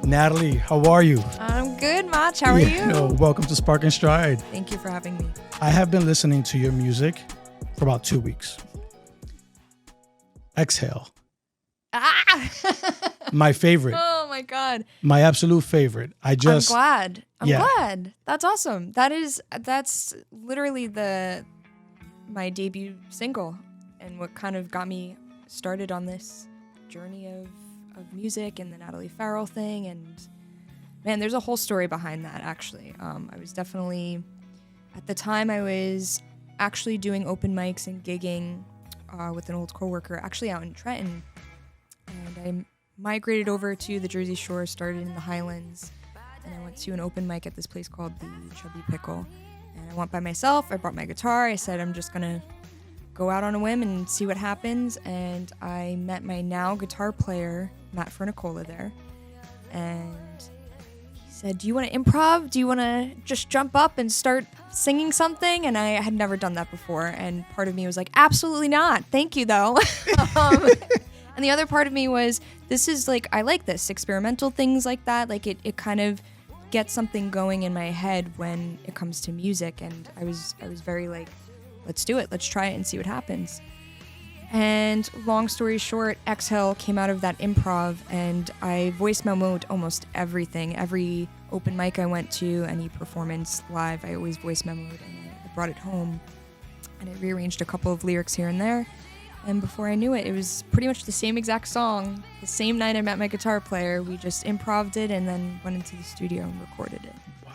Natalie, how are you? I'm good, Mach. How are you? Welcome to Spark.N.Stride. Thank you for having me. I have been listening to your music for about 2 weeks. Exhale. My favorite. Oh my God. My absolute favorite. I'm glad. I'm glad. That's awesome. That's literally my debut single and what kind of got me started on this journey of music and the Natalie Farrell thing. And man, there's a whole story behind that actually. I was definitely, at the time I was actually doing open mics and gigging with an old coworker actually out in Trenton. And I migrated over to the Jersey Shore, started in the Highlands, and I went to an open mic at this place called the Chubby Pickle. And I went by myself. I brought my guitar. I said, I'm just going to go out on a whim and see what happens. And I met my now guitar player, Matt Fernicola, there. And he said, do you want to improv? Do you want to just jump up and start singing something? And I had never done that before. And part of me was like, absolutely not. Thank you, though. And the other part of me was, this is like, I like this, experimental things like that. Like it kind of gets something going in my head when it comes to music. And I was very like, let's do it. Let's try it and see what happens. And long story short, Exhale came out of that improv and I voice memoed almost everything. Every open mic I went to, any performance live, I always voice memoed and I brought it home. And I rearranged a couple of lyrics here and there. And before I knew it, it was pretty much the same exact song. The same night I met my guitar player, we just improv'd it and then went into the studio and recorded it. Wow.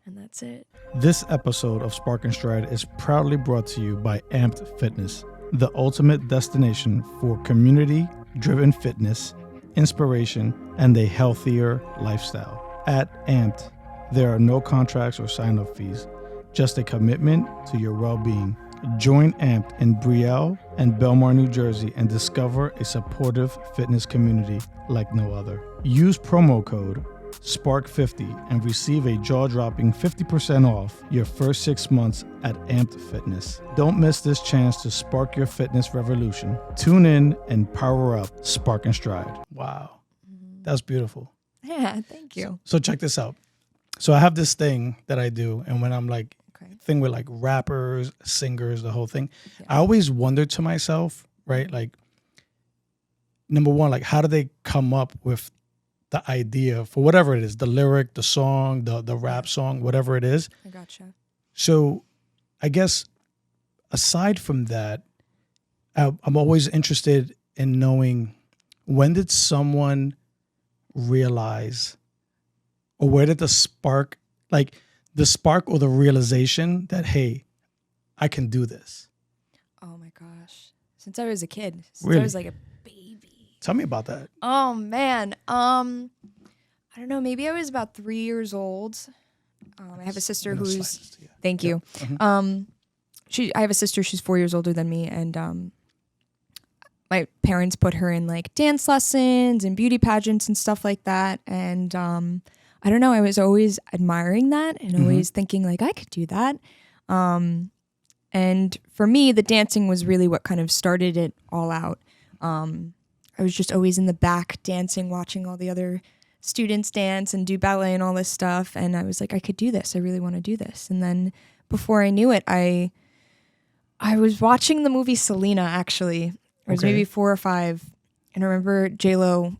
And that's it. This episode of Spark.N.Stride is proudly brought to you by Amped Fitness, the ultimate destination for community-driven fitness, inspiration, and a healthier lifestyle. At Amped, there are no contracts or sign-up fees, just a commitment to your well-being. Join Amped in Brielle and Belmar, New Jersey, and discover a supportive fitness community like no other. Use promo code SPARK50 and receive a jaw-dropping 50% off your first 6 months at Amped Fitness. Don't miss this chance to spark your fitness revolution. Tune in and power up Spark.N.Stride. Wow, that's beautiful. Yeah, thank you. So check this out. So I have this thing that I do, and when I'm like, thing with like rappers, singers, the whole thing. Yeah. I always wondered to myself, right? Like, number one, like how do they come up with the idea for whatever it is, the lyric, the song, the rap song, whatever it is. I gotcha. So I guess aside from that, I'm always interested in knowing, when did someone realize, or where did the spark, like the spark or the realization that, hey, I can do this? Oh my gosh. Since I was a kid. Since Really? I was like a baby. Tell me about that. Oh man. I don't know. Maybe I was about 3 years old. I have a sister who's, thank you. Mm-hmm. I have a sister, she's 4 years older than me. And my parents put her in like dance lessons and beauty pageants and stuff like that. And, I don't know. I was always admiring that and always thinking like I could do that. And for me, the dancing was really what kind of started it all out. I was just always in the back dancing, watching all the other students dance and do ballet and all this stuff. And I was like, I could do this. I really want to do this. And then before I knew it, I was watching the movie Selena, actually. I was maybe 4 or 5. And I remember J-Lo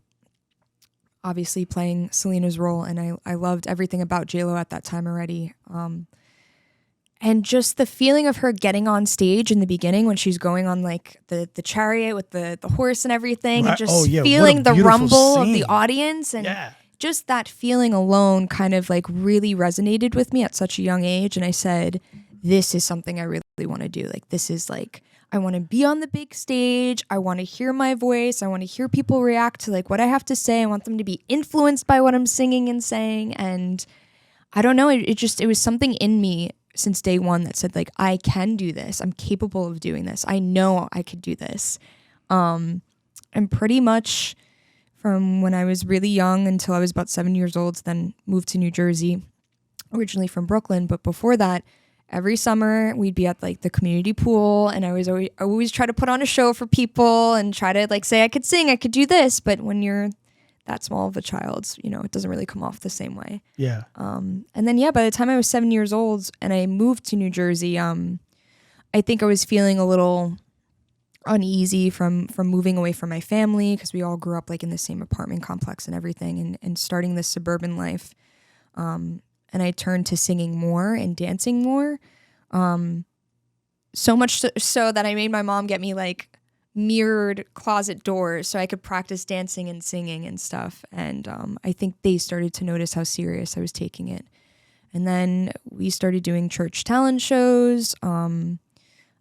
obviously playing Selena's role, and I loved everything about J-Lo at that time already. And just the feeling of her getting on stage in the beginning when she's going on like the chariot with the horse and everything, right. And just feeling the rumble of the audience, and just that feeling alone kind of like really resonated with me at such a young age. And I said, this is something I really want to do. Like, this is like, I want to be on the big stage. I want to hear my voice. I want to hear people react to like what I have to say. I want them to be influenced by what I'm singing and saying. And I don't know, it was something in me since day one that said like, I can do this. I'm capable of doing this. I know I could do this. And pretty much from when I was really young until I was about 7 years old, then moved to New Jersey, originally from Brooklyn. But before that, every summer we'd be at like the community pool, and I always try to put on a show for people and try to like say I could sing, I could do this. But when you're that small of a child, it doesn't really come off the same way. Yeah. And then, by the time I was 7 years old and I moved to New Jersey, I think I was feeling a little uneasy from moving away from my family, because we all grew up like in the same apartment complex and everything, and starting this suburban life. And I turned to singing more and dancing more. So much so that I made my mom get me like mirrored closet doors so I could practice dancing and singing and stuff. And I think they started to notice how serious I was taking it. And then we started doing church talent shows.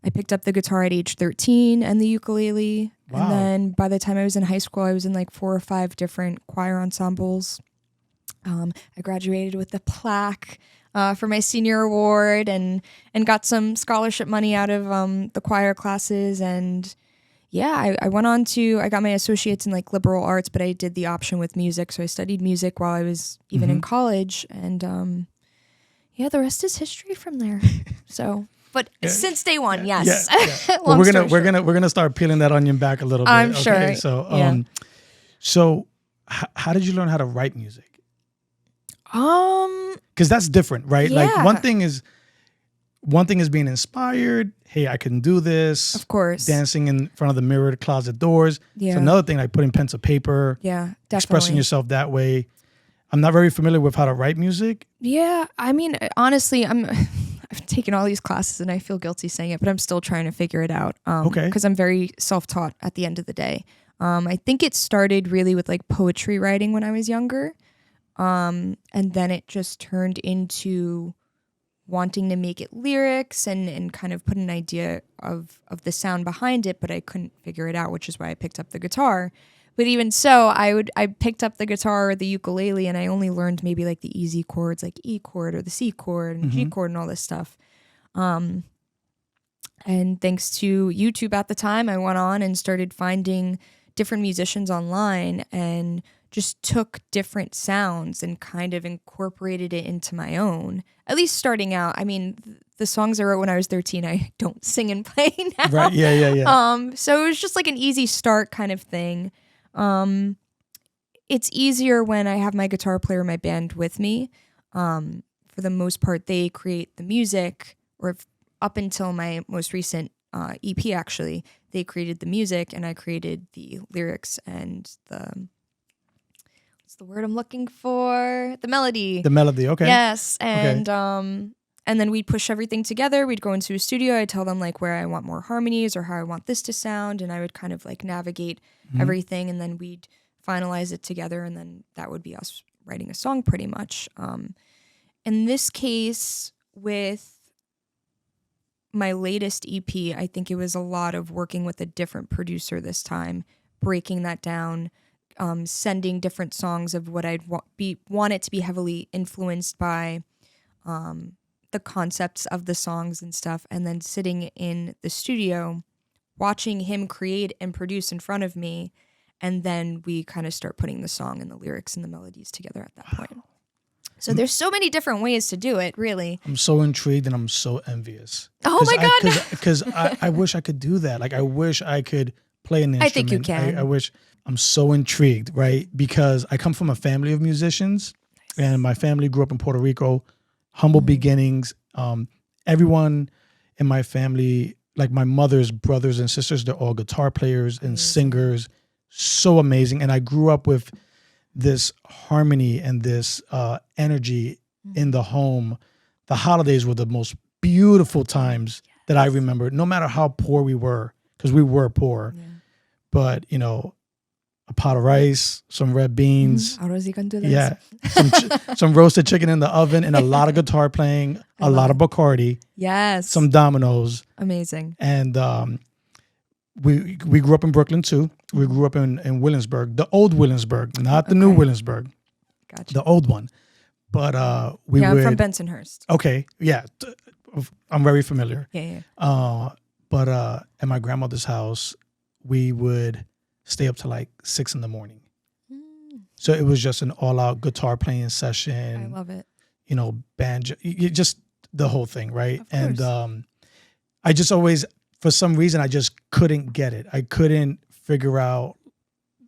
I picked up the guitar at age 13 and the ukulele. Wow. And then by the time I was in high school, I was in like 4 or 5 different choir ensembles. I graduated with a plaque for my senior award and got some scholarship money out of the choir classes. And I went on I got my associates in like liberal arts, but I did the option with music. So I studied music while I was even in college. And the rest is history from there. So... But since day one, yes. Yeah. Well, we're gonna start peeling that onion back a little bit. I'm sure. Okay? So, how did you learn how to write music? Because that's different, right? Yeah. Like one thing is being inspired. Hey, I can do this. Of course. Dancing in front of the mirrored closet doors. Yeah. It's another thing, like putting pen to paper. Yeah, definitely. Expressing yourself that way. I'm not very familiar with how to write music. Yeah, I mean, honestly, I've taken all these classes and I feel guilty saying it, but I'm still trying to figure it out. Because I'm very self-taught at the end of the day. I think it started really with like poetry writing when I was younger. And then it just turned into wanting to make it lyrics and kind of put an idea of the sound behind it, but I couldn't figure it out, which is why I picked up the guitar. But even so, I picked up the guitar or the ukulele and I only learned maybe like the easy chords, like E chord or the C chord and G chord and all this stuff. And thanks to YouTube at the time, I went on and started finding different musicians online and just took different sounds and kind of incorporated it into my own, at least starting out. I mean, the songs I wrote when I was 13, I don't sing and play now. Right, yeah. So it was just like an easy start kind of thing. It's easier when I have my guitar player in my band with me. For the most part, they create the music, or up until my most recent EP, actually, they created the music and I created the lyrics and what's the word I'm looking for? The melody. The melody, okay. Yes, and then we'd push everything together. We'd go into a studio. I'd tell them like where I want more harmonies or how I want this to sound, and I would kind of like navigate everything, and then we'd finalize it together, and then that would be us writing a song pretty much. In this case, with my latest EP, I think it was a lot of working with a different producer this time, breaking that down, sending different songs of what I'd want it to be heavily influenced by the concepts of the songs and stuff, and then sitting in the studio, watching him create and produce in front of me, and then we kind of start putting the song and the lyrics and the melodies together at that point. So there's so many different ways to do it, really. I'm so intrigued and I'm so envious. Oh my God. Because I wish I could do that. Like, I wish I could play an instrument. I think you can. I wish. I'm so intrigued, right? Because I come from a family of musicians, and my family grew up in Puerto Rico, humble beginnings. Everyone in my family, like my mother's brothers and sisters, they're all guitar players and singers. So amazing. And I grew up with this harmony and this energy in the home. The holidays were the most beautiful times that I remember, no matter how poor we were, because we were poor. Yeah. But, you know, a pot of rice, some red beans. Arroz y con dulces. Yeah. Some roasted chicken in the oven, and a lot of guitar playing, a lot of Bacardi. Yes. Some dominoes. Amazing. And we grew up in Brooklyn too. We grew up in Williamsburg, the old Williamsburg, not the new Williamsburg. Gotcha. The old one. But I'm from Bensonhurst. Okay. Yeah. I'm very familiar. Yeah. But at my grandmother's house, we would stay up to like 6 a.m. So it was just an all-out guitar playing session. I love it. You know, banjo, just the whole thing, right? Of course. And I just always, for some reason, I just couldn't get it. I couldn't figure out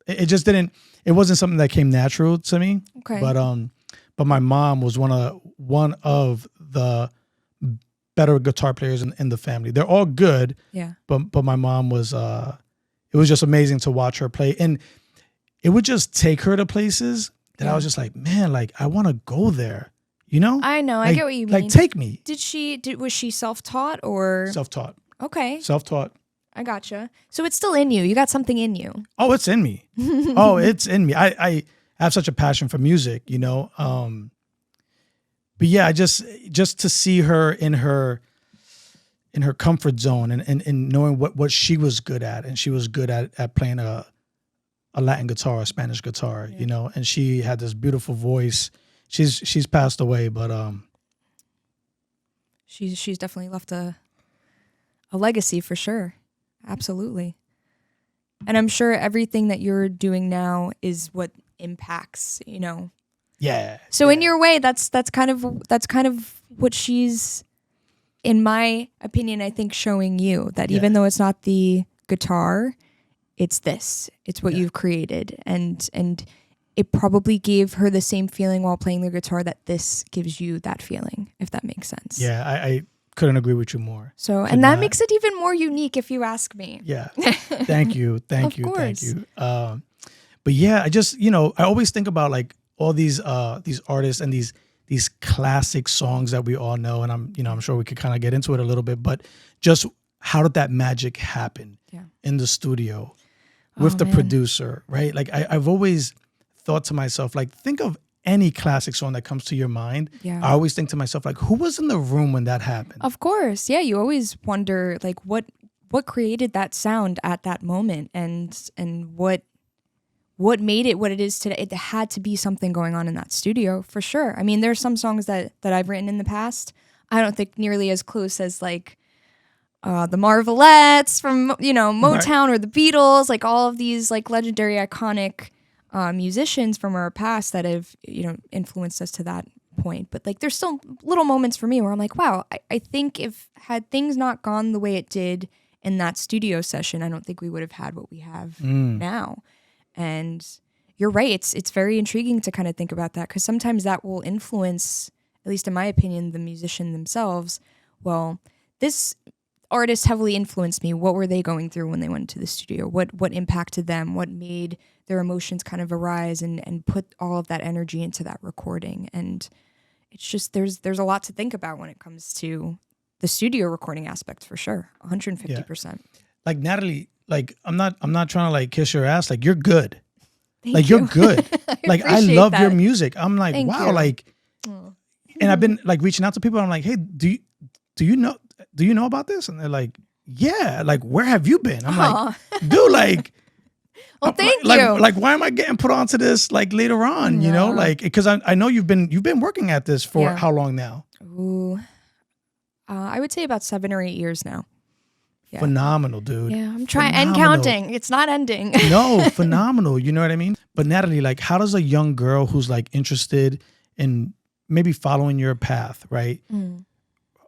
It just didn't. It wasn't something that came natural to me. Okay. But my mom was one of the better guitar players in the family. They're all good. Yeah. But my mom was. It was just amazing to watch her play, and it would just take her to places that I was just like, man, like I want to go there. You know? I know. Like, I get what you mean. Like, take me. Was she self-taught or? Self-taught. Okay. Self-taught. I gotcha. So it's still in you. You got something in you. Oh, it's in me. It's in me. I have such a passion for music, you know? But yeah, just to see her in her comfort zone and knowing what she was good at. And she was good at playing a Latin guitar, a Spanish guitar, you know, and she had this beautiful voice. She's passed away, but she's definitely left a legacy for sure. Absolutely. And I'm sure everything that you're doing now is what impacts, you know. Yeah. So in your way, that's kind of what she's, in my opinion, I think showing you that even though it's not the guitar, it's what you've created, and it probably gave her the same feeling while playing the guitar that this gives you that feeling, if that makes sense. Yeah, I couldn't agree with you more. So, and that makes it even more unique, if you ask me. Yeah. Thank you. Thank Of you. course. Thank you. But yeah, I just, you know, I always think about like all these artists and these classic songs that we all know. And I'm sure we could kind of get into it a little bit, but just how did that magic happen in the studio with the producer, right? Like I've always thought to myself, like, think of any classic song that comes to your mind. Yeah. I always think to myself, like, who was in the room when that happened? Of course. Yeah. You always wonder, like, what created that sound at that moment, and what made it what it is today. It had to be something going on in that studio for sure. I mean, there's some songs that I've written in the past. I don't think nearly as close as like the Marvelettes from, you know, Motown, or the Beatles, like all of these like legendary, iconic musicians from our past that have, you know, influenced us to that point. But like there's still little moments for me where I'm like, wow, I think had things not gone the way it did in that studio session, I don't think we would have had what we have now. And you're right, it's very intriguing to kind of think about that, because sometimes that will influence, at least in my opinion, the musician themselves. Well, this artist heavily influenced me. What were they going through when they went to the studio? What impacted them? What made their emotions kind of arise and put all of that energy into that recording? And it's just, there's a lot to think about when it comes to the studio recording aspect, for sure. 150%. Yeah. Like, Natalie, like, I'm not trying to like kiss your ass. Like, you're good. Thank You're you. good. Like, I love that. your music. I'm like, Thank wow. you. Like, and I've been like reaching out to people. I'm like, hey, do you know about this? And they're like, yeah. Like, where have you been? I'm like, dude, like, well, thank like, you. Like, why am I getting put onto this like later on? You know, like, because I know you've been working at this for how long now? Ooh, I would say about 7 or 8 years now. Yeah. Phenomenal, dude. Yeah, I'm trying and counting. It's not ending. No, phenomenal. You know what I mean? But Natalie, like, how does a young girl who's like interested in maybe following your path, right?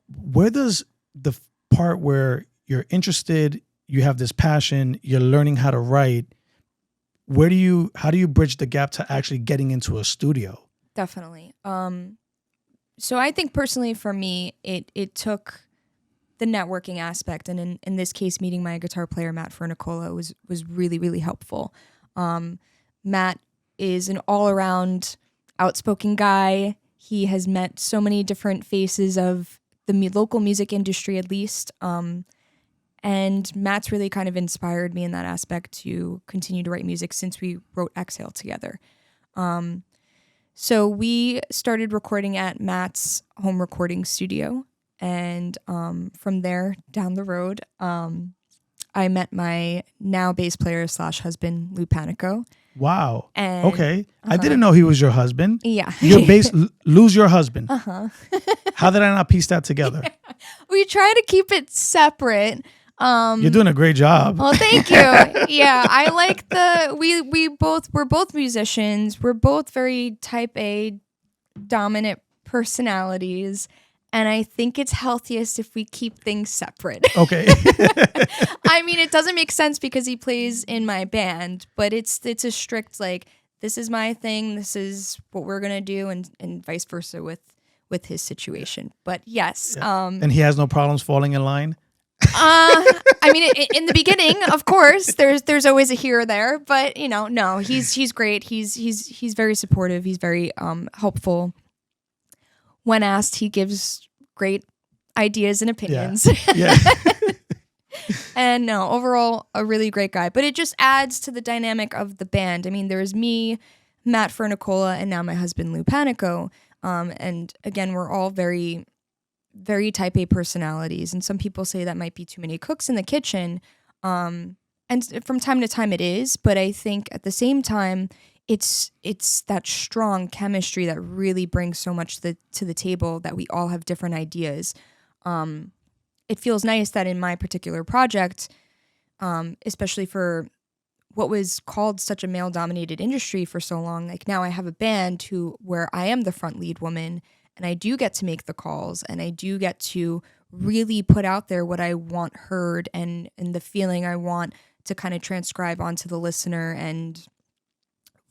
Where does the part where you're interested, you have this passion, you're learning how to write, how do you bridge the gap to actually getting into a studio? Definitely. So I think personally for me, it took the networking aspect, and in this case, meeting my guitar player, Matt Fernicola, was really, really helpful. Matt is an all-around outspoken guy. He has met so many different faces of the local music industry, at least. And Matt's really kind of inspired me in that aspect to continue to write music since we wrote Exhale together. So we started recording at Matt's home recording studio. And from there, down the road, I met my now bass player / husband, Lou Panico. Wow. And, okay. I didn't know he was your husband. Yeah. Your bass, Lou's your husband. How did I not piece that together? We try to keep it separate. You're doing a great job. Well, thank you. Yeah, I like we're both musicians. We're both very type A dominant personalities. And I think it's healthiest if we keep things separate. Okay. I mean, it doesn't make sense because he plays in my band, but it's a strict, like, this is my thing, this is what we're going to do, and vice versa with his situation. But yes. Yeah. And he has no problems falling in line? I mean, in the beginning, of course, there's always a here or there, but no, he's great. He's very supportive. He's very helpful. When asked, he gives great ideas and opinions. Yeah. And no, overall, a really great guy. But it just adds to the dynamic of the band. I mean, there's me, Matt Fernicola, and now my husband, Lou Panico. And again, we're all very, very type A personalities. And some people say that might be too many cooks in the kitchen. And from time to time it is. But I think at the same time, it's that strong chemistry that really brings so much to the table, that we all have different ideas. It feels nice that in my particular project, especially for what was called such a male-dominated industry for so long, like now I have a band where I am the front lead woman, and I do get to make the calls, and I do get to really put out there what I want heard and the feeling I want to kind of transcribe onto the listener and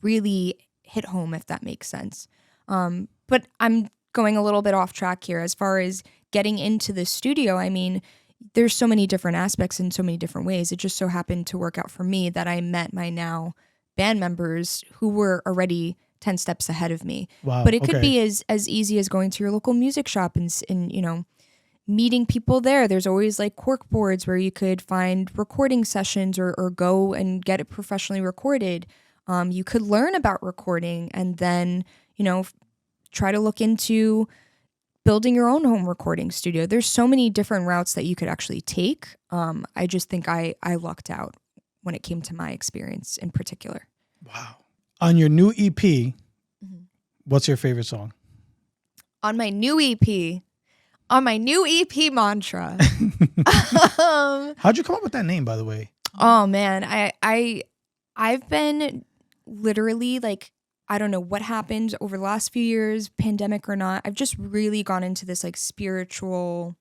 really hit home, if that makes sense. But I'm going a little bit off track here as far as getting into the studio. I mean, there's so many different aspects in so many different ways. It just so happened to work out for me that I met my now band members who were already 10 steps ahead of me. Wow. But it could be as easy as going to your local music shop and meeting people there. There's always like cork boards where you could find recording sessions or go and get it professionally recorded. You could learn about recording and then, try to look into building your own home recording studio. There's so many different routes that you could actually take. I just think I lucked out when it came to my experience in particular. Wow. On your new EP, what's your favorite song? On my new EP, Mantra. How'd you come up with that name, by the way? Oh man, I've been literally like, I don't know what happened over the last few years, pandemic or not. I've just really gone into this like spiritual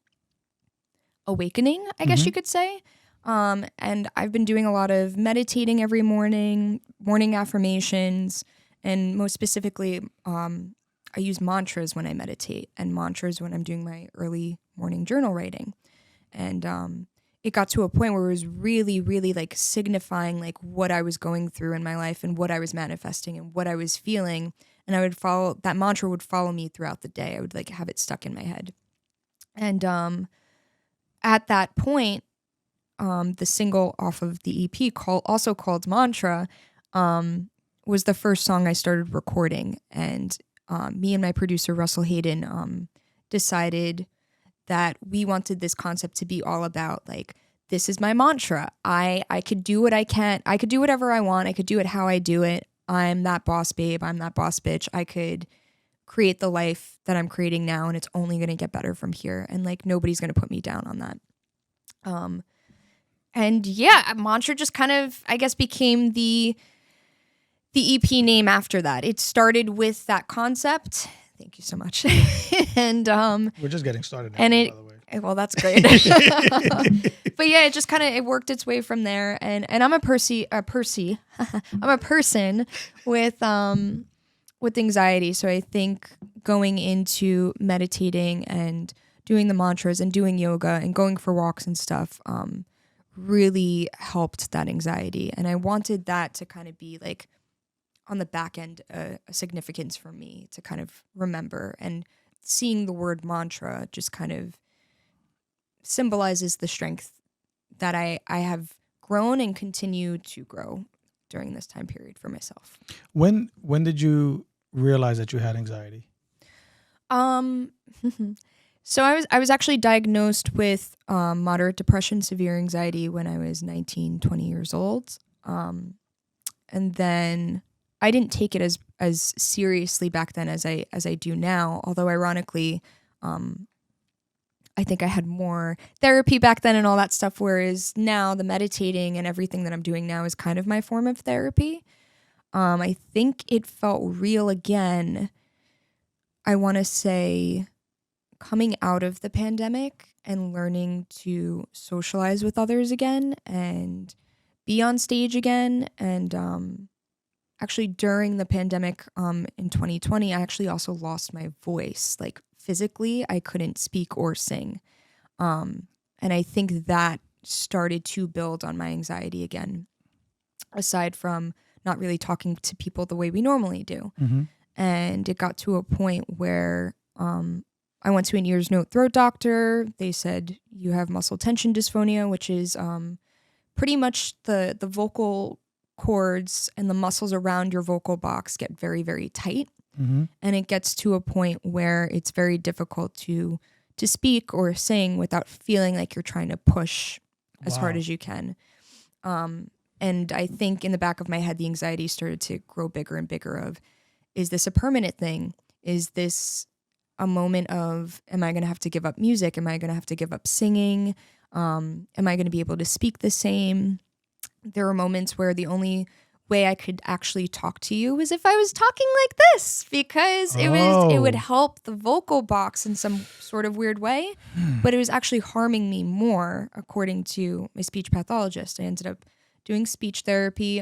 awakening, I guess you could say. And I've been doing a lot of meditating every morning affirmations, and most specifically, I use mantras when I meditate, and mantras when I'm doing my early morning journal writing. And it got to a point where it was really, really like signifying like what I was going through in my life and what I was manifesting and what I was feeling. And that mantra would follow me throughout the day. I would like have it stuck in my head. And at that point, the single off of the EP also called Mantra was the first song I started recording. And me and my producer, Russell Hayden, decided that we wanted this concept to be all about like, this is my mantra. I could do what I can. I could do whatever I want. I could do it how I do it. I'm that boss babe. I'm that boss bitch. I could create the life that I'm creating now, and it's only going to get better from here. And like, nobody's going to put me down on that. And yeah, Mantra just kind of, I guess, became the EP name after that. It started with that concept. Thank you so much. And we're just getting started now, and by the way. Well, that's great. But yeah, it just kind of, it worked its way from there. And I'm a I'm a person with anxiety. So I think going into meditating and doing the mantras and doing yoga and going for walks and stuff really helped that anxiety. And I wanted that to kind of be like on the back end, a significance for me to kind of remember. And seeing the word mantra just kind of symbolizes the strength that I have grown and continue to grow during this time period for myself. When did you realize that you had anxiety? So I was actually diagnosed with moderate depression, severe anxiety when I was 19, 20 years old. And then I didn't take it as seriously back then as I do now. Although ironically, I think I had more therapy back then and all that stuff. Whereas now the meditating and everything that I'm doing now is kind of my form of therapy. I think it felt real again. I want to say coming out of the pandemic and learning to socialize with others again and be on stage again. And actually during the pandemic in 2020, I actually also lost my voice. Like physically, I couldn't speak or sing. And I think that started to build on my anxiety again, aside from not really talking to people the way we normally do. Mm-hmm. And it got to a point where I went to an ears, nose, throat doctor. They said, you have muscle tension dysphonia, which is pretty much the vocal cords and the muscles around your vocal box get very, very tight. Mm-hmm. And it gets to a point where it's very difficult to speak or sing without feeling like you're trying to push as hard as you can. And I think in the back of my head, the anxiety started to grow bigger and bigger of, is this a permanent thing? Is this a moment of, am I going to have to give up music? Am I going to have to give up singing? Am I going to be able to speak the same? There were moments where the only way I could actually talk to you was if I was talking like this, because it would help the vocal box in some sort of weird way, but it was actually harming me more, according to my speech pathologist. I ended up doing speech therapy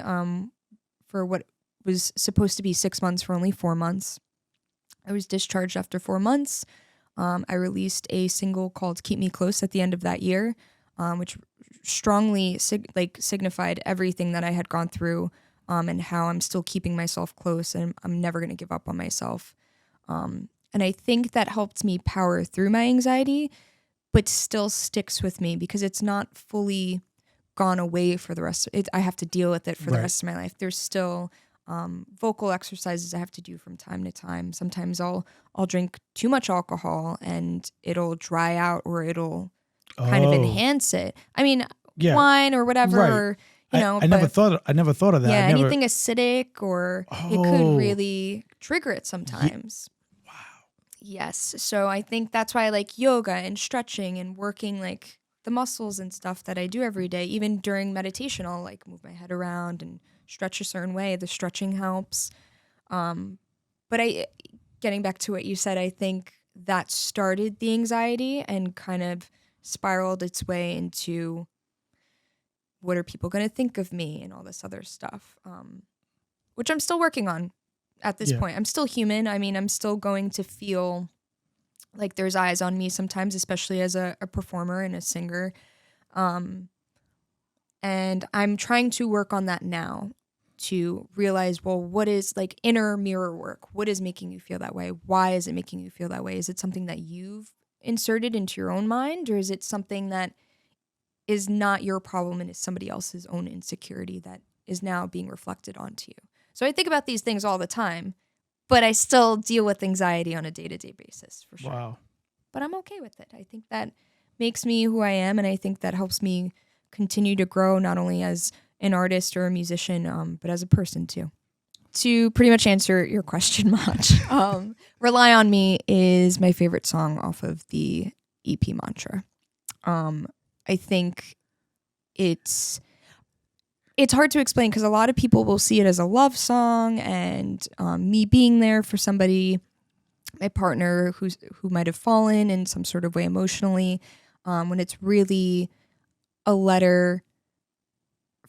for what was supposed to be 6 months for only 4 months. I was discharged after 4 months. I released a single called Keep Me Close at the end of that year, which strongly signified everything that I had gone through, and how I'm still keeping myself close and I'm never going to give up on myself. And I think that helped me power through my anxiety, but still sticks with me because it's not fully gone away for the rest of it. I have to deal with it for the rest of my life. There's still vocal exercises I have to do from time to time. Sometimes I'll drink too much alcohol and it'll dry out, or it'll kind of enhance it. I mean, wine or whatever, or, you know. I never thought of that. Yeah, anything acidic, or it could really trigger it sometimes. Wow. Yes. So I think that's why I like yoga and stretching and working like the muscles and stuff that I do every day. Even during meditation, I'll like move my head around and stretch a certain way. The stretching helps. But getting back to what you said, I think that started the anxiety and kind of spiraled its way into, what are people going to think of me and all this other stuff, which I'm still working on at this point. I'm still human. I mean, I'm still going to feel like there's eyes on me sometimes, especially as a performer and a singer. And I'm trying to work on that now, to realize, well, what is like inner mirror work? What is making you feel that way? Why is it making you feel that way? Is it something that you've inserted into your own mind, or is it something that is not your problem and is somebody else's own insecurity that is now being reflected onto you? So I think about these things all the time, but I still deal with anxiety on a day-to-day basis, for sure. Wow. But I'm okay with it. I think that makes me who I am, and I think that helps me continue to grow, not only as an artist or a musician, but as a person too. To pretty much answer your question, Mach, Rely on Me is my favorite song off of the EP Mantra. I think it's hard to explain because a lot of people will see it as a love song and me being there for somebody, my partner who might have fallen in some sort of way emotionally, when it's really a letter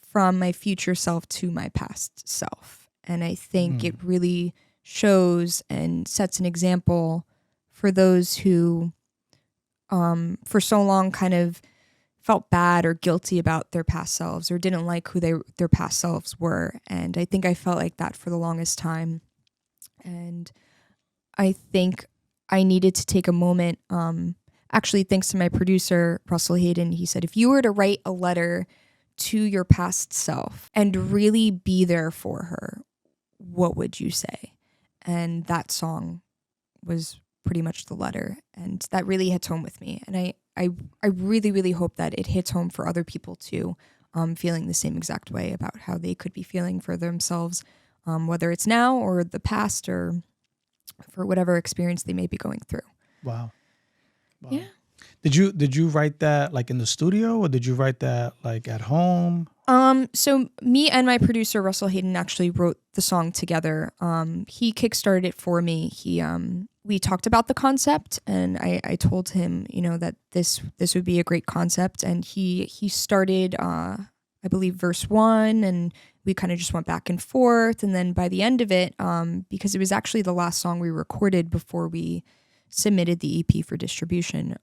from my future self to my past self. And I think it really shows and sets an example for those who for so long kind of felt bad or guilty about their past selves, or didn't like who their past selves were. And I think I felt like that for the longest time. And I think I needed to take a moment, actually thanks to my producer, Russell Hayden. He said, if you were to write a letter to your past self and really be there for her, what would you say? And that song was pretty much the letter. And that really hits home with me. And I really, really hope that it hits home for other people too, feeling the same exact way about how they could be feeling for themselves, whether it's now or the past, or for whatever experience they may be going through. Wow. Yeah. Did you write that like in the studio, or did you write that like at home? So me and my producer Russell Hayden actually wrote the song together. He kickstarted it for me. We talked about the concept, and I told him, that this would be a great concept, and he started, I believe, verse 1, and we kind of just went back and forth, and then by the end of it, because it was actually the last song we recorded before we submitted the EP for distribution.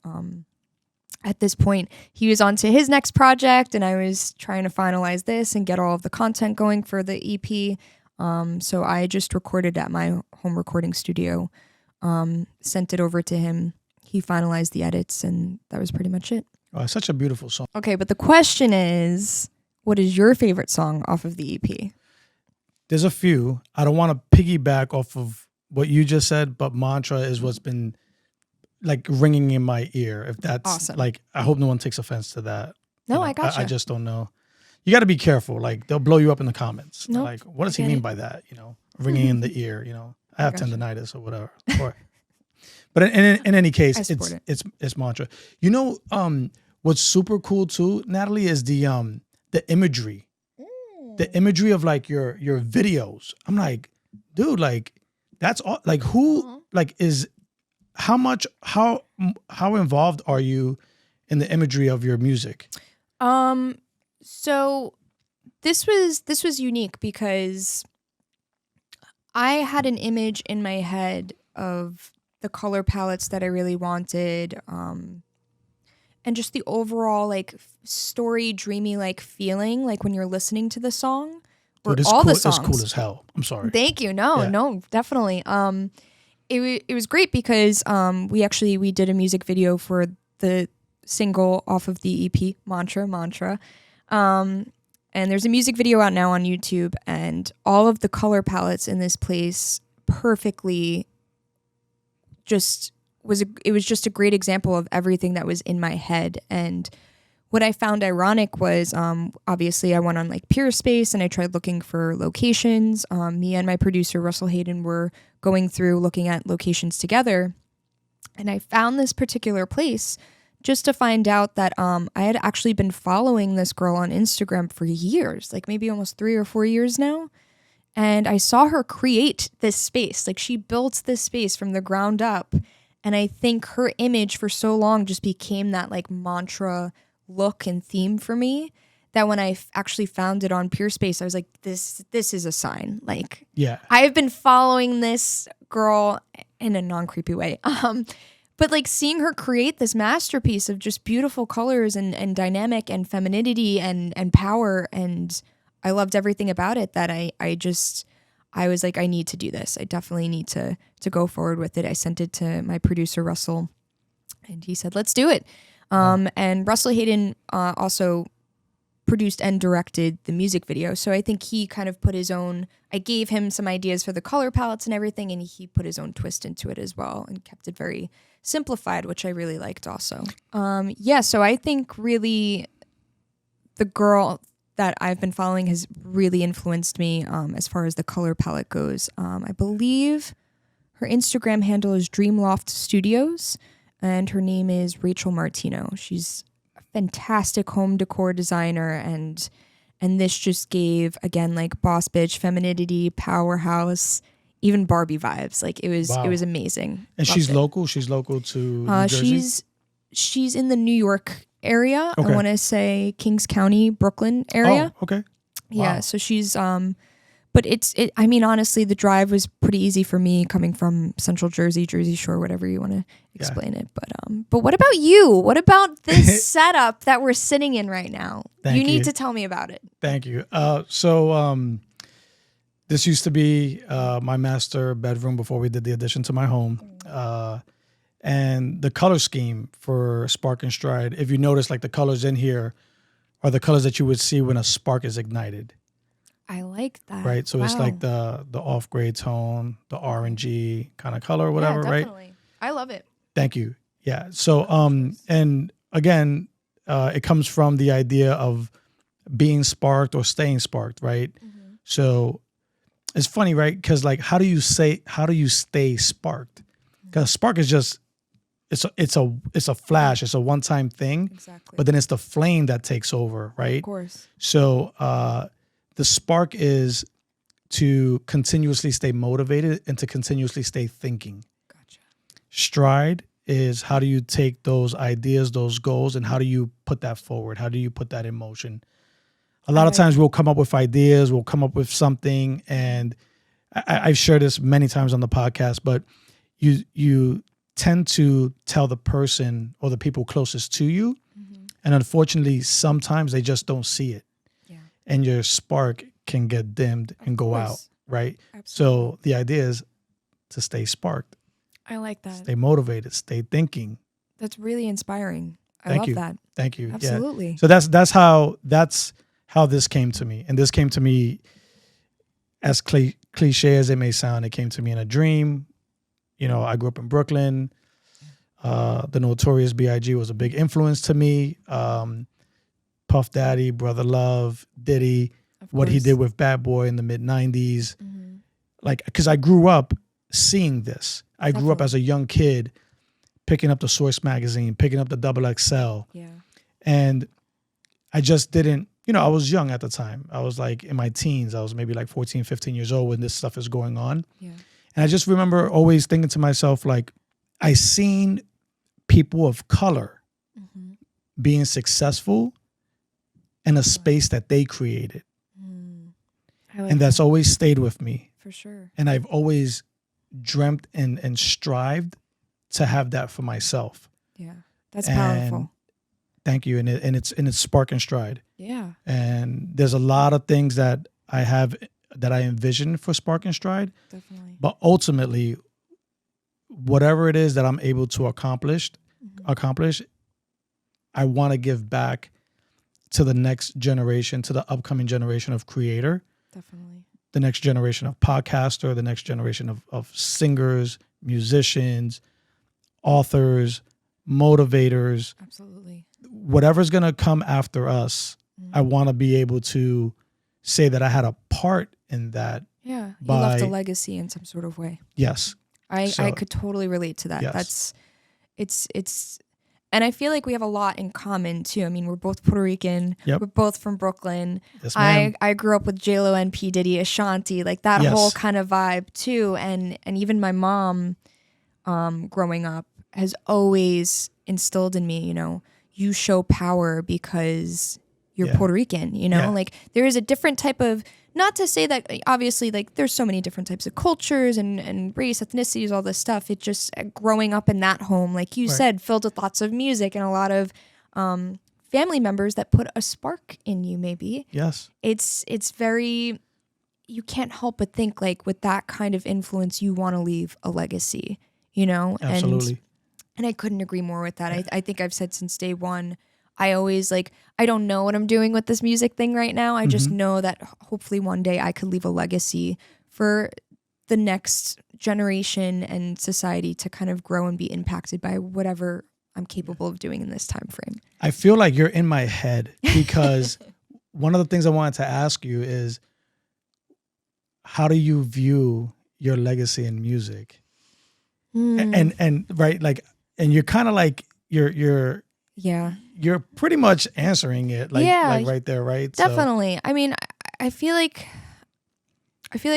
At this point, he was on to his next project, and I was trying to finalize this and get all of the content going for the EP. So I just recorded at my home recording studio, sent it over to him. He finalized the edits, and that was pretty much it. Oh, it's such a beautiful song. Okay, but the question is, what is your favorite song off of the EP? There's a few. I don't want to piggyback off of what you just said, but Mantra is what's been like ringing in my ear. If that's awesome. Like, I hope no one takes offense to that. No, I gotcha. I just don't know. You got to be careful. Like, they'll blow you up in the comments. Nope, like, what does he mean by that? Ringing in the ear. I have tendinitis or whatever. But in any case, it's Mantra. What's super cool too, Natalie, is the imagery. The imagery of like your videos. I'm like, dude, like that's all. Like who like is how involved are you in the imagery of your music? So this was unique because I had an image in my head of the color palettes that I really wanted, and just the overall like story, dreamy like feeling, like when you're listening to the song. Or dude, all cool, the songs. It's cool as hell. I'm sorry. Thank you. No, definitely. It was great because we did a music video for the single off of the EP, Mantra. And there's a music video out now on YouTube, and all of the color palettes in this place perfectly it was just a great example of everything that was in my head. And what I found ironic was, obviously I went on like Peerspace and I tried looking for locations. Me and my producer, Russell Hayden, were going through looking at locations together. And I found this particular place just to find out that I had actually been following this girl on Instagram for years, like maybe almost 3 or 4 years now. And I saw her create this space. Like she built this space from the ground up. And I think her image for so long just became that like mantra look and theme for me, that when I actually found it on Peerspace, I was like, this is a sign. Like, yeah, I have been following this girl in a non-creepy way. But like seeing her create this masterpiece of just beautiful colors and dynamic and femininity and power, and I loved everything about it, that I was like, I need to do this. I definitely need to go forward with it. I sent it to my producer, Russell, and he said, let's do it. And Russell Hayden also produced and directed the music video. So I think he kind of put his own, I gave him some ideas for the color palettes and everything, and he put his own twist into it as well and kept it very simplified, which I really liked also. So I think really the girl that I've been following has really influenced me as far as the color palette goes. I believe her Instagram handle is Dreamloft Studios, and her name is Rachel Martino. She's a fantastic home decor designer, and this just gave, again, like boss bitch, femininity, powerhouse, even Barbie vibes. Like it was amazing. And she's local? She's local to New Jersey? She's in the New York area. Okay. I want to say Kings County, Brooklyn area. Oh, okay. Yeah, so she's but I mean, honestly, the drive was pretty easy for me coming from Central Jersey, Jersey Shore, whatever you want to explain it. But what about you? What about this setup that we're sitting in right now? You need to tell me about it. Thank you. So this used to be my master bedroom before we did the addition to my home. And the color scheme for Spark.N.Stride, if you notice, like the colors in here are the colors that you would see when a spark is ignited. I like that. Right. So it's like the off gray tone, the orangey kind of color, whatever, right? I love it. Thank you. Yeah. So and again, it comes from the idea of being sparked or staying sparked, right? Mm-hmm. So it's funny, right? Because like how do you stay sparked? Because spark is just it's a flash, it's a one-time thing. Exactly. But then it's the flame that takes over, right? Of course. So the spark is to continuously stay motivated and to continuously stay thinking. Gotcha. Stride is how do you take those ideas, those goals, and how do you put that forward? How do you put that in motion? A lot of times we'll come up with ideas, we'll come up with something, and I've shared this many times on the podcast, but you tend to tell the person or the people closest to you, and unfortunately, sometimes they just don't see it. Yeah. And your spark can get dimmed and go out, right? Absolutely. So the idea is to stay sparked. I like that. Stay motivated, stay thinking. That's really inspiring. I love that. Thank you. Absolutely. Yeah. So that's how this came to me. And this came to me, as cliche as it may sound, it came to me in a dream. You know, I grew up in Brooklyn. The Notorious B.I.G. was a big influence to me. Puff Daddy, Brother Love, Diddy, what he did with Bad Boy in the mid 90s. Like, because I grew up seeing this. I grew up as a young kid picking up the Source magazine, picking up the Double XL. Yeah. And I just didn't, you know, I was young at the time. I was like in my teens. I was maybe like 14, 15 years old when this stuff is going on. Yeah. And I just remember always thinking to myself, like, I seen people of color being successful in a space that they created. And that's always stayed with me. For sure. And I've always dreamt and strived to have that for myself. Yeah. That's powerful. Thank you. And it's Spark.N.Stride. Yeah. And there's a lot of things that I have that I envision for Spark.N.Stride. Definitely. But ultimately, whatever it is that I'm able to accomplish, I want to give back to the next generation, to the upcoming generation of creator. Definitely. The next generation of podcaster, the next generation of singers, musicians, authors, motivators. Absolutely. Whatever's going to come after us, I want to be able to say that I had a part in that. Yeah. You left a legacy in some sort of way. Yes. I could totally relate to that. Yes. It's and I feel like we have a lot in common too. I mean, we're both Puerto Rican. Yep. We're both from Brooklyn. Yes, ma'am. I grew up with J-Lo and P. Diddy, Ashanti, like that whole kind of vibe too. And even my mom, growing up, has always instilled in me, you know, you show power because you're Puerto Rican, you know, like there is a different type of, not to say that obviously like there's so many different types of cultures and race, ethnicities, all this stuff. It just growing up in that home, like you said, filled with lots of music and a lot of family members that put a spark in you maybe. Yes. It's very, you can't help but think like with that kind of influence, you want to leave a legacy, you know? Absolutely. And I couldn't agree more with that. I think I've said since day one, I always like, I don't know what I'm doing with this music thing right now. I just know that hopefully one day I could leave a legacy for the next generation and society to kind of grow and be impacted by whatever I'm capable of doing in this time frame. I feel like you're in my head because one of the things I wanted to ask you is, how do you view your legacy in music? And right, like, and you're kind of like you're pretty much answering it, like right there, right? Definitely. So. I mean, I feel like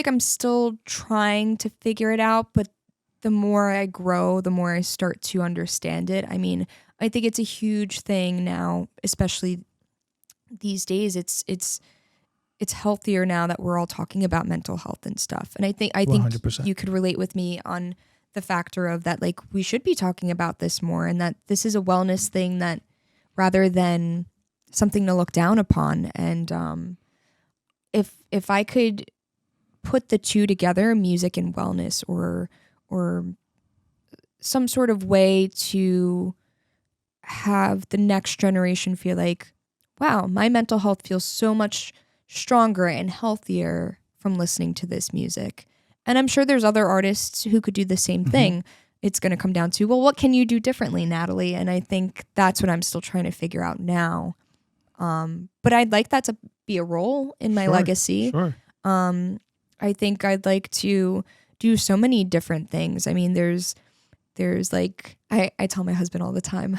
I'm still trying to figure it out, but the more I grow, the more I start to understand it. I mean, I think it's a huge thing now, especially these days. It's healthier now that we're all talking about mental health and stuff. And I think 100%. You could relate with me on the factor of that, like, we should be talking about this more, and that this is a wellness thing that rather than something to look down upon. And if I could put the two together, music and wellness, or some sort of way to have the next generation feel like, wow, my mental health feels so much stronger and healthier from listening to this music. And I'm sure there's other artists who could do the same thing. It's going to come down to, well, what can you do differently, Natalie? And I think that's what I'm still trying to figure out now. But I'd like that to be a role in my legacy. Sure. I think I'd like to do so many different things. I mean, there's like I tell my husband all the time,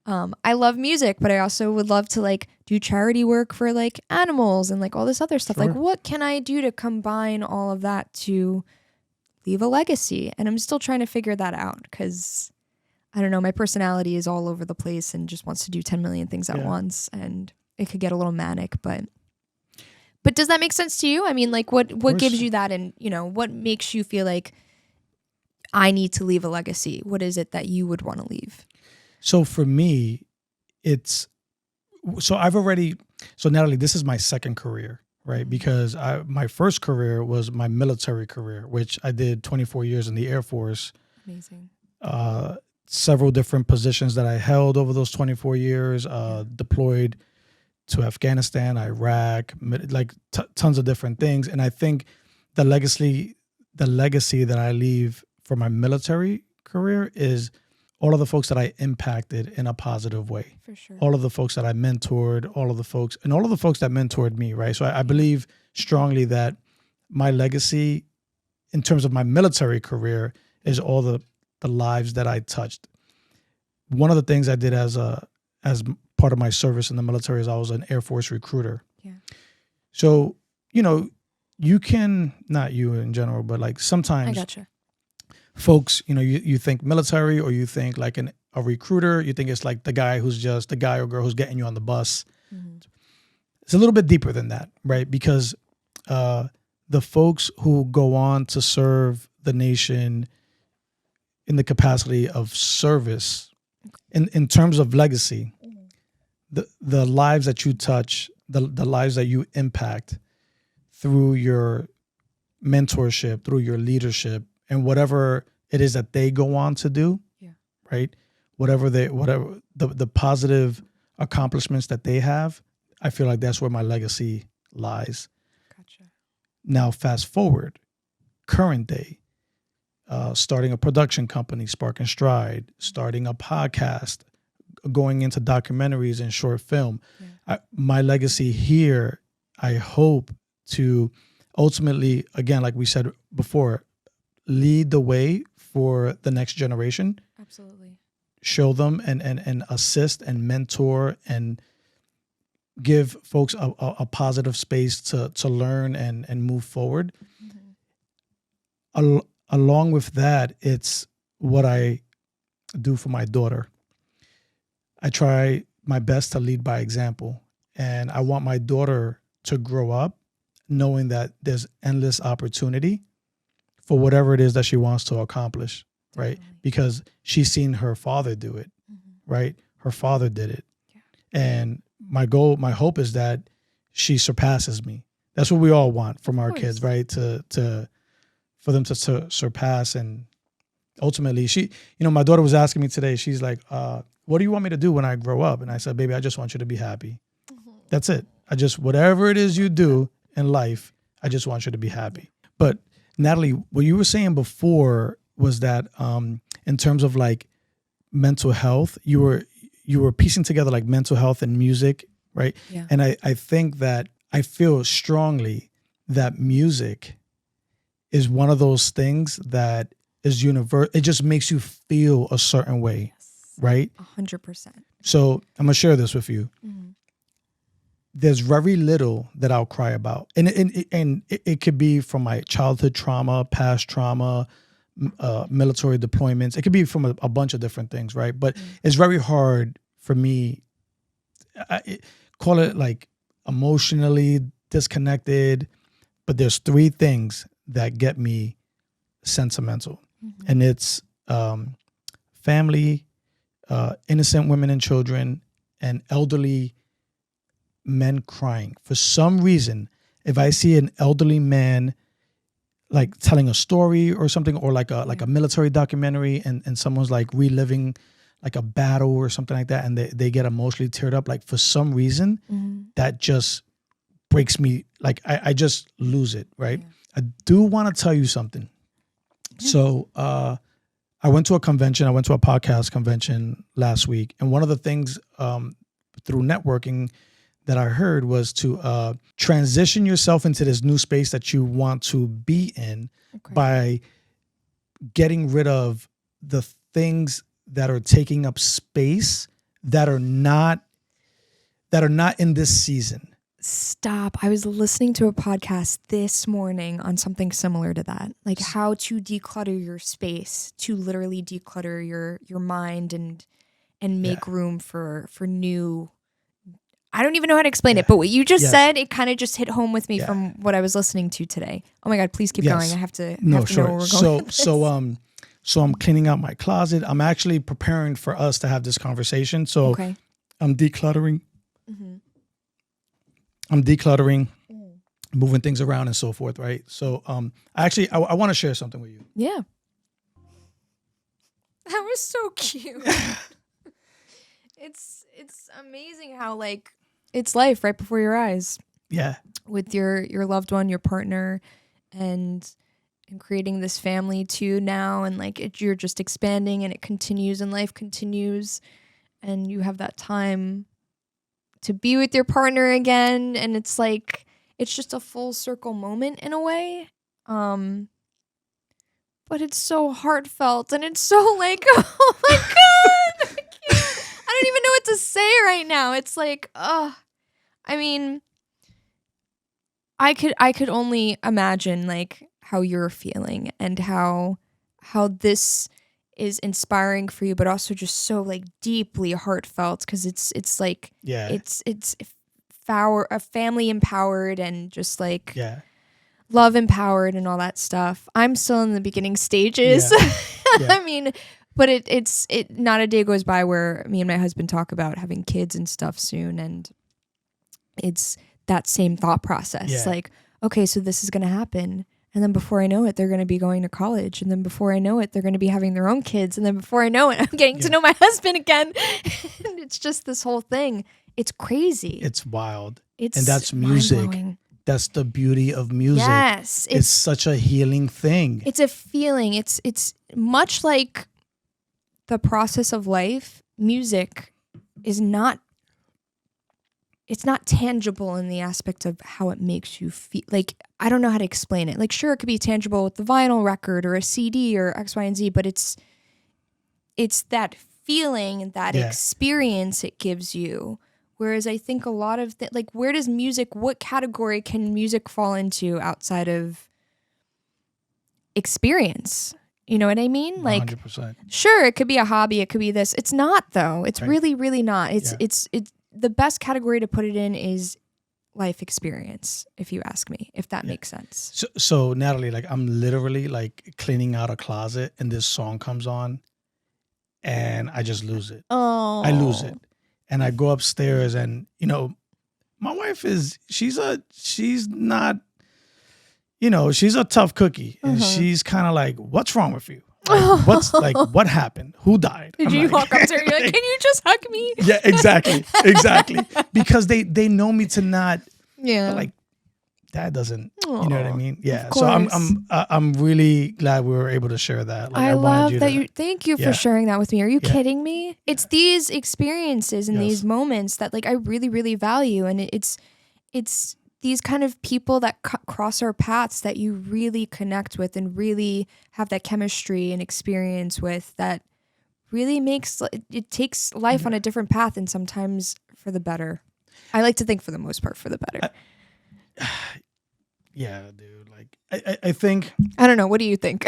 I love music, but I also would love to like do charity work for like animals and like all this other stuff. Sure. Like, what can I do to combine all of that to leave a legacy? And I'm still trying to figure that out because I don't know, my personality is all over the place and just wants to do 10 million things at once, and it could get a little manic, but does that make sense to you? I mean, like what gives you that, and you know, what makes you feel like I need to leave a legacy? What is it that you would want to leave? So for me, so Natalie, this is my second career, right? Because my first career was my military career, which I did 24 years in the Air Force. Amazing. Several different positions that I held over those 24 years, deployed to Afghanistan, Iraq, like tons of different things. And I think the legacy that I leave for my military career is all of the folks that I impacted in a positive way. For sure. All of the folks that I mentored, all of the folks that mentored me, right? So I believe strongly that my legacy in terms of my military career is all the lives that I touched. One of the things I did as part of my service in the military is I was an Air Force recruiter. Yeah. So, you know, you can, not you in general, but like sometimes I gotcha. Folks, you know, you think military, or you think like a recruiter, you think it's like the guy who's just the guy or girl who's getting you on the bus. Mm-hmm. It's a little bit deeper than that, right? Because the folks who go on to serve the nation in the capacity of service, in terms of legacy, the lives that you touch, the lives that you impact through your mentorship, through your leadership, and whatever it is that they go on to do, right? Whatever the positive accomplishments that they have, I feel like that's where my legacy lies. Gotcha. Now, fast forward, current day, starting a production company, Spark.N.Stride, starting a podcast, going into documentaries and short film. Yeah. My legacy here, I hope to ultimately, again, like we said before, lead the way for the next generation. Absolutely. Show them and assist and mentor and give folks a positive space to learn and move forward. Mm-hmm. Along with that, it's what I do for my daughter. I try my best to lead by example, and I want my daughter to grow up knowing that there's endless opportunity for whatever it is that she wants to accomplish, right? Definitely. Because she's seen her father do it, right? Her father did it. Yeah. And my hope is that she surpasses me. That's what we all want from our kids, right? For them to surpass. And ultimately my daughter was asking me today, she's like, what do you want me to do when I grow up? And I said, baby, I just want you to be happy. Mm-hmm. That's it. Whatever it is you do in life, I just want you to be happy. But Natalie, what you were saying before was that in terms of like mental health, you were piecing together like mental health and music, right? Yeah. And I think that I feel strongly that music is one of those things that is universal. It just makes you feel a certain way, right? 100%. So I'm gonna share this with you. Mm-hmm. There's very little that I'll cry about. And it could be from my childhood trauma, past trauma, military deployments. It could be from a bunch of different things, right? But it's very hard for me, call it like emotionally disconnected, but there's three things that get me sentimental. Mm-hmm. And it's family, innocent women and children, and elderly men crying. For some reason, if I see an elderly man like telling a story or something, or like a military documentary, and someone's like reliving like a battle or something like that, and they get emotionally teared up, like for some reason, that just breaks me. Like I just lose it, right? Yeah. I do want to tell you something. Yeah. So I went to a convention. I went to a podcast convention last week, and one of the things through networking that I heard was to transition yourself into this new space that you want to be in by getting rid of the things that are taking up space that are not in this season. Stop. I was listening to a podcast this morning on something similar to that, like how to declutter your space, to literally declutter your mind and make room for new. I don't even know how to explain it, but what you just said, it kind of just hit home with me from what I was listening to today. Oh my God, please keep going. I have to know where we're going. So I'm cleaning out my closet. I'm actually preparing for us to have this conversation. So I'm decluttering. Mm-hmm. I'm decluttering, moving things around and so forth, right? So I want to share something with you. Yeah. That was so cute. It's amazing how like it's life right before your eyes. Yeah. With your loved one, your partner, and creating this family too now, and like you're just expanding and it continues and life continues and you have that time to be with your partner again, and it's like it's just a full circle moment in a way, but it's so heartfelt and it's so like, oh my God, I don't even know what to say right now. It's like, I mean, I could only imagine like how you're feeling and how this is inspiring for you, but also just so like deeply heartfelt, because it's like it's family empowered and just like love empowered and all that stuff. I'm still in the beginning stages. I mean, but it's not a day goes by where me and my husband talk about having kids and stuff soon, and it's that same thought process. Like, okay, so this is gonna happen. And then before I know it, they're going to be going to college. And then before I know it, they're going to be having their own kids. And then before I know it, I'm getting to know my husband again. And it's just this whole thing. It's crazy. It's wild. And that's music. Mind-blowing. That's the beauty of music. Yes. It's such a healing thing. It's a feeling. It's much like the process of life. Music is not, it's not tangible in the aspect of how it makes you feel. Like, I don't know how to explain it. Like, sure, it could be tangible with the vinyl record or a CD or X, Y, and Z, but it's that feeling, that experience it gives you. Whereas I think a lot of like, where does music, what category can music fall into outside of experience? You know what I mean? Like, 100%. Sure, it could be a hobby. It could be this. It's not, though. It's really, really not. It's the best category to put it in is life experience, if you ask me, if that makes sense. So Natalie, like, I'm literally like cleaning out a closet and this song comes on and I just lose it. Oh, I lose it. And I go upstairs and, you know, my wife she's not, you know, she's a tough cookie. And she's kind of like, what's wrong with you? Like, what happened? Who died? Did you walk up to her and you're like, can you just hug me? Yeah, exactly. Because they know me to not, like, that doesn't, you know what I mean? Yeah. So I'm really glad we were able to share that. Like, I love that thank you for sharing that with me. Are you kidding me? It's these experiences and these moments that like I really, really value. And it's these kind of people that cross our paths that you really connect with and really have that chemistry and experience with, that really makes it takes life on a different path, and sometimes for the better. I like to think for the most part for the better. Yeah, dude. Like I think I don't know. What do you think?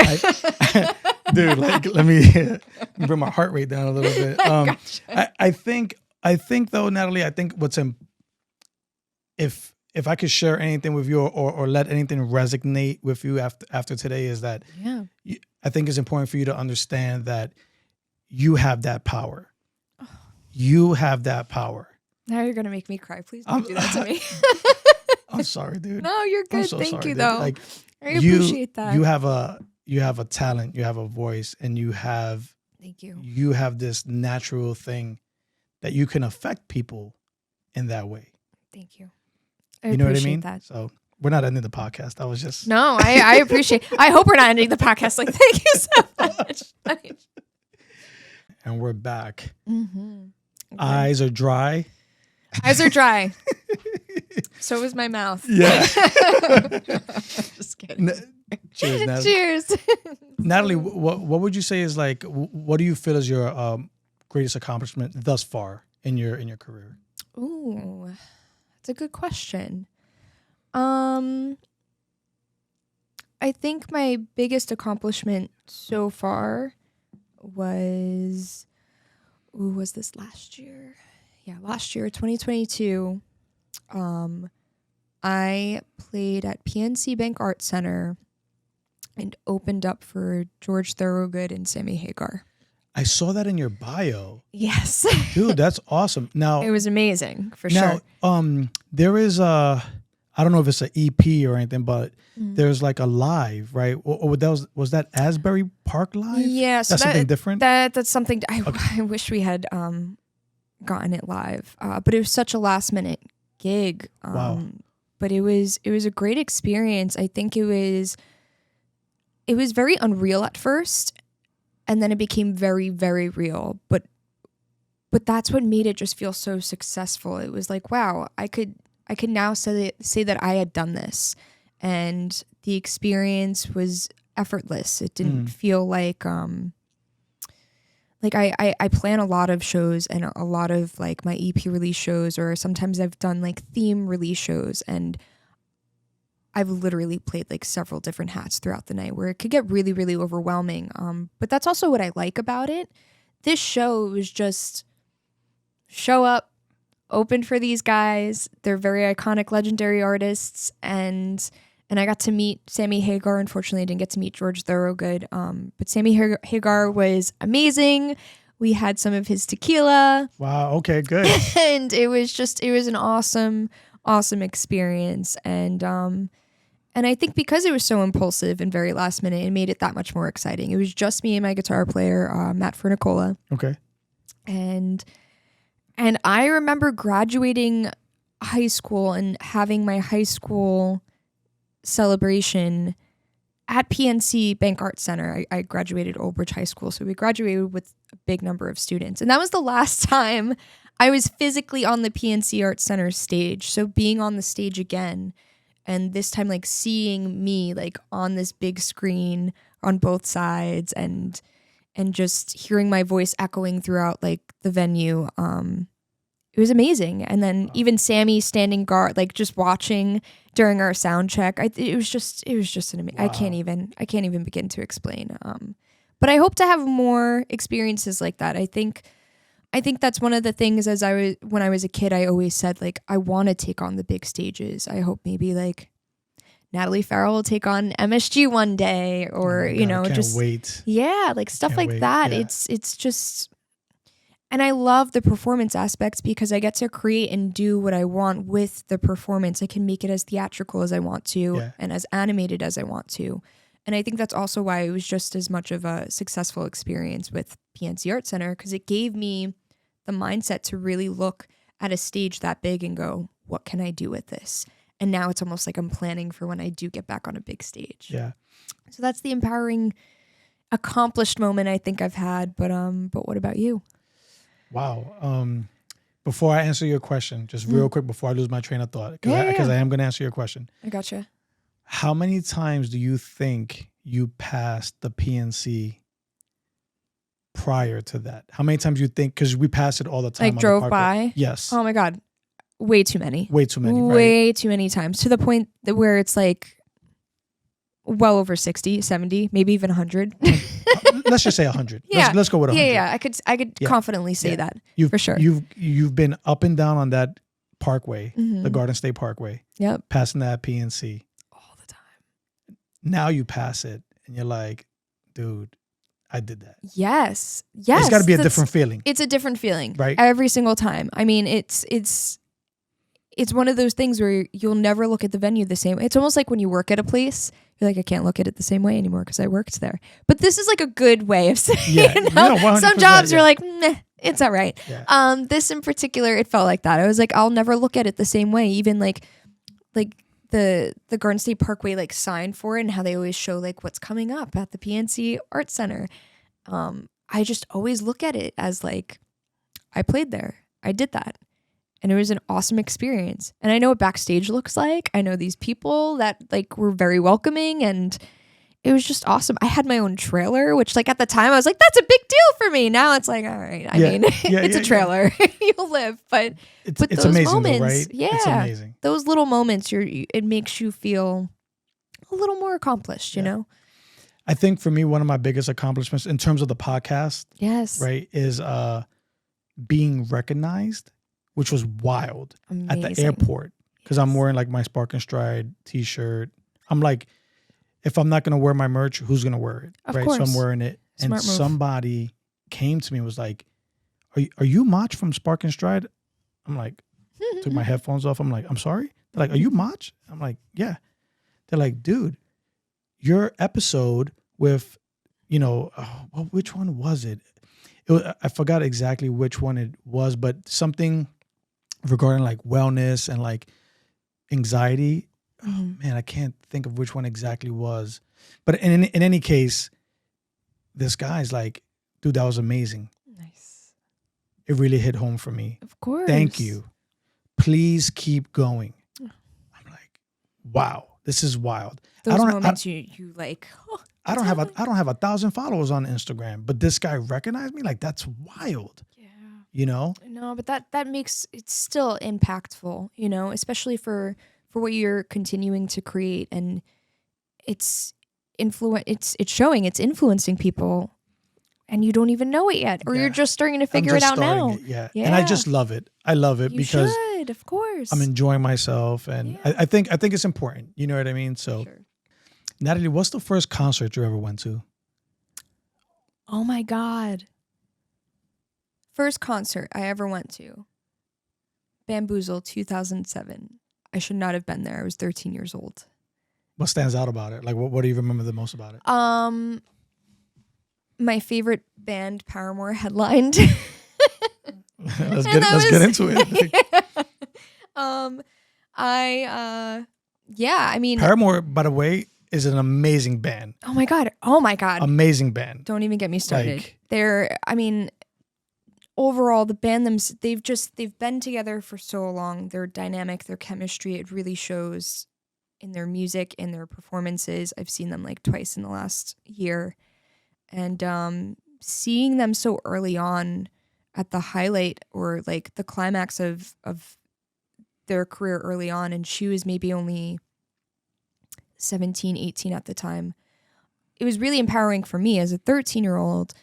Dude, like let me bring my heart rate down a little bit. Gotcha. I think though, Natalie, I think if I could share anything with you or let anything resonate with you after today is that I think it's important for you to understand that you have that power. You have that power. Now you're going to make me cry. Please don't do that to me. I'm sorry, dude. No, you're good. I'm so Thank sorry, you, dude. though. Like, I appreciate that. You have a talent, you have a voice, and you have this natural thing that you can affect people in that way. Thank you. You know what I mean? That. So we're not ending the podcast. I was just No, I appreciate. I hope we're not ending the podcast. Like, thank you so much. And we're back. Mm-hmm. Okay. Eyes are dry. Eyes are dry. So is my mouth. Yeah. Just kidding. Cheers, Natalie. Cheers. Natalie, what would you say is like, what do you feel is your greatest accomplishment thus far in your career? Ooh, that's a good question. I think my biggest accomplishment so far was this last year? Yeah, last year, 2022. I played at PNC Bank Arts Center and opened up for George Thorogood and Sammy Hagar. I saw that in your bio. Yes. Dude, that's awesome. Now it was amazing for sure. There is I don't know if it's an EP or anything, but there's like a live, right? Or was that Asbury Park live? Yeah, so that's something different. That's something I wish we had gotten it live, but it was such a last minute gig. Wow. But it was a great experience. I think it was very unreal at first, and then it became very, very real. But that's what made it just feel so successful. It was like, wow, I could now say that I had done this, and the experience was effortless. It didn't feel like I plan a lot of shows and a lot of like my EP release shows, or sometimes I've done like theme release shows, and I've literally played like several different hats throughout the night where it could get really, really overwhelming. But that's also what I like about it. This show was just show up, open for these guys. They're very iconic, legendary artists, and I got to meet Sammy Hagar. Unfortunately, I didn't get to meet George Thorogood, but Sammy Hagar was amazing. We had some of his tequila. Wow. Okay. Good. And it was an awesome experience. And I think because it was so impulsive and very last minute, it made it that much more exciting. It was just me and my guitar player, Matt Fernicola. Okay. And I remember graduating high school and having my high school celebration at PNC Bank Arts Center. I graduated Old Bridge High School, so we graduated with a big number of students. And that was the last time I was physically on the PNC Arts Center stage. So being on the stage again, and this time like seeing me like on this big screen on both sides, and just hearing my voice echoing throughout like the venue, it was amazing. And then even Sammy standing guard, like just watching during our sound check. It was just an amazing. Wow. I can't even begin to explain. But I hope to have more experiences like that. I think that's one of the things when I was a kid, I always said like, I want to take on the big stages. I hope maybe like Natalie Farrell will take on MSG one day, or, can't wait. Yeah, like stuff can't like wait. That. Yeah. It's just, and I love the performance aspects because I get to create and do what I want with the performance. I can make it as theatrical as I want to, and as animated as I want to. And I think that's also why it was just as much of a successful experience with PNC Art Center, because it gave me the mindset to really look at a stage that big and go, what can I do with this? And now it's almost like I'm planning for when I do get back on a big stage. Yeah. So that's the empowering, accomplished moment I think I've had. But what about you? Wow. Before I answer your question, just real quick before I lose my train of thought, because I am going to answer your question. I gotcha. How many times do you think you passed the PNC prior to that? How many times you think, because we pass it all the time. Like drove by? Yes. Oh my God. Way too many. Way too many, Way too many times, to the point that where it's like well over 60, 70, maybe even 100. Let's just say 100. Yeah. Let's go with 100. Yeah. I could confidently say that for sure. You've been up and down on that parkway, the Garden State Parkway. Yep. Passing that PNC. All the time. Now you pass it and you're like, dude, I did that. Yes. It's got to be a different feeling. It's a different feeling. Right. Every single time. I mean, it's one of those things where you'll never look at the venue the same. It's almost like when you work at a place, you're like, I can't look at it the same way anymore because I worked there. But this is like a good way of saying, some jobs are like, meh, it's all right. Yeah. This in particular, it felt like that. I was like, I'll never look at it the same way. Even like the Garden State Parkway like sign for it, and how they always show like what's coming up at the PNC Art Center. I just always look at it as like, I played there. I did that. And it was an awesome experience. And I know what backstage looks like. I know these people that like were very welcoming, and it was just awesome. I had my own trailer, which like at the time I was like, that's a big deal for me. Now it's like, all right, I mean, it's a trailer. You'll live. But it's those amazing moments, though, right? yeah, it's amazing. Those little moments, it makes you feel a little more accomplished, you know? I think for me, one of my biggest accomplishments in terms of the podcast, yes, right, is being recognized, which was wild. Amazing. At the airport, because I'm wearing like my Spark.N.Stride t-shirt. I'm like, if I'm not going to wear my merch, who's going to wear it? Of right. course. So I'm wearing it. Smart and move. Somebody came to me and was like, are you Mach from Spark.N.Stride? I'm like, took my headphones off. I'm like, I'm sorry? They're like, are you Mach? I'm like, yeah. They're like, dude, your episode with, which one was it? I forgot exactly which one it was, but something regarding like wellness and like anxiety. Oh man, I can't think of which one exactly was. But in any case, this guy's like, dude, that was amazing. Nice. It really hit home for me. Of course. Thank you. Please keep going. I'm like, wow, this is wild. Those moments you like. Oh, I don't have 1,000 followers on Instagram, but this guy recognized me. Like, that's wild. Yeah. No, but that makes it still impactful. Especially for what you're continuing to create, and it's showing, it's influencing people, and you don't even know it yet, or you're just starting to figure it out now. Yeah, and I just love it. I love it because should, of course, I'm enjoying myself, and I think it's important. You know what I mean? So, sure. Natalie, what's the first concert you ever went to? Oh my God! First concert I ever went to, Bamboozle, 2007. I should not have been there. I was 13 years old. What stands out about it? Like, what do you remember the most about it? My favorite band, Paramore, headlined. Let's get into it. I mean, Paramore, by the way, is an amazing band. Oh my God. Amazing band. Don't even get me started. Overall, the band they've been together for so long. Their dynamic, their chemistry, it really shows in their music, in their performances. I've seen them like twice in the last year, and seeing them so early on at the highlight or like the climax of their career early on, and she was maybe only 17, 18 at the time. It was really empowering for me as a 13-year-old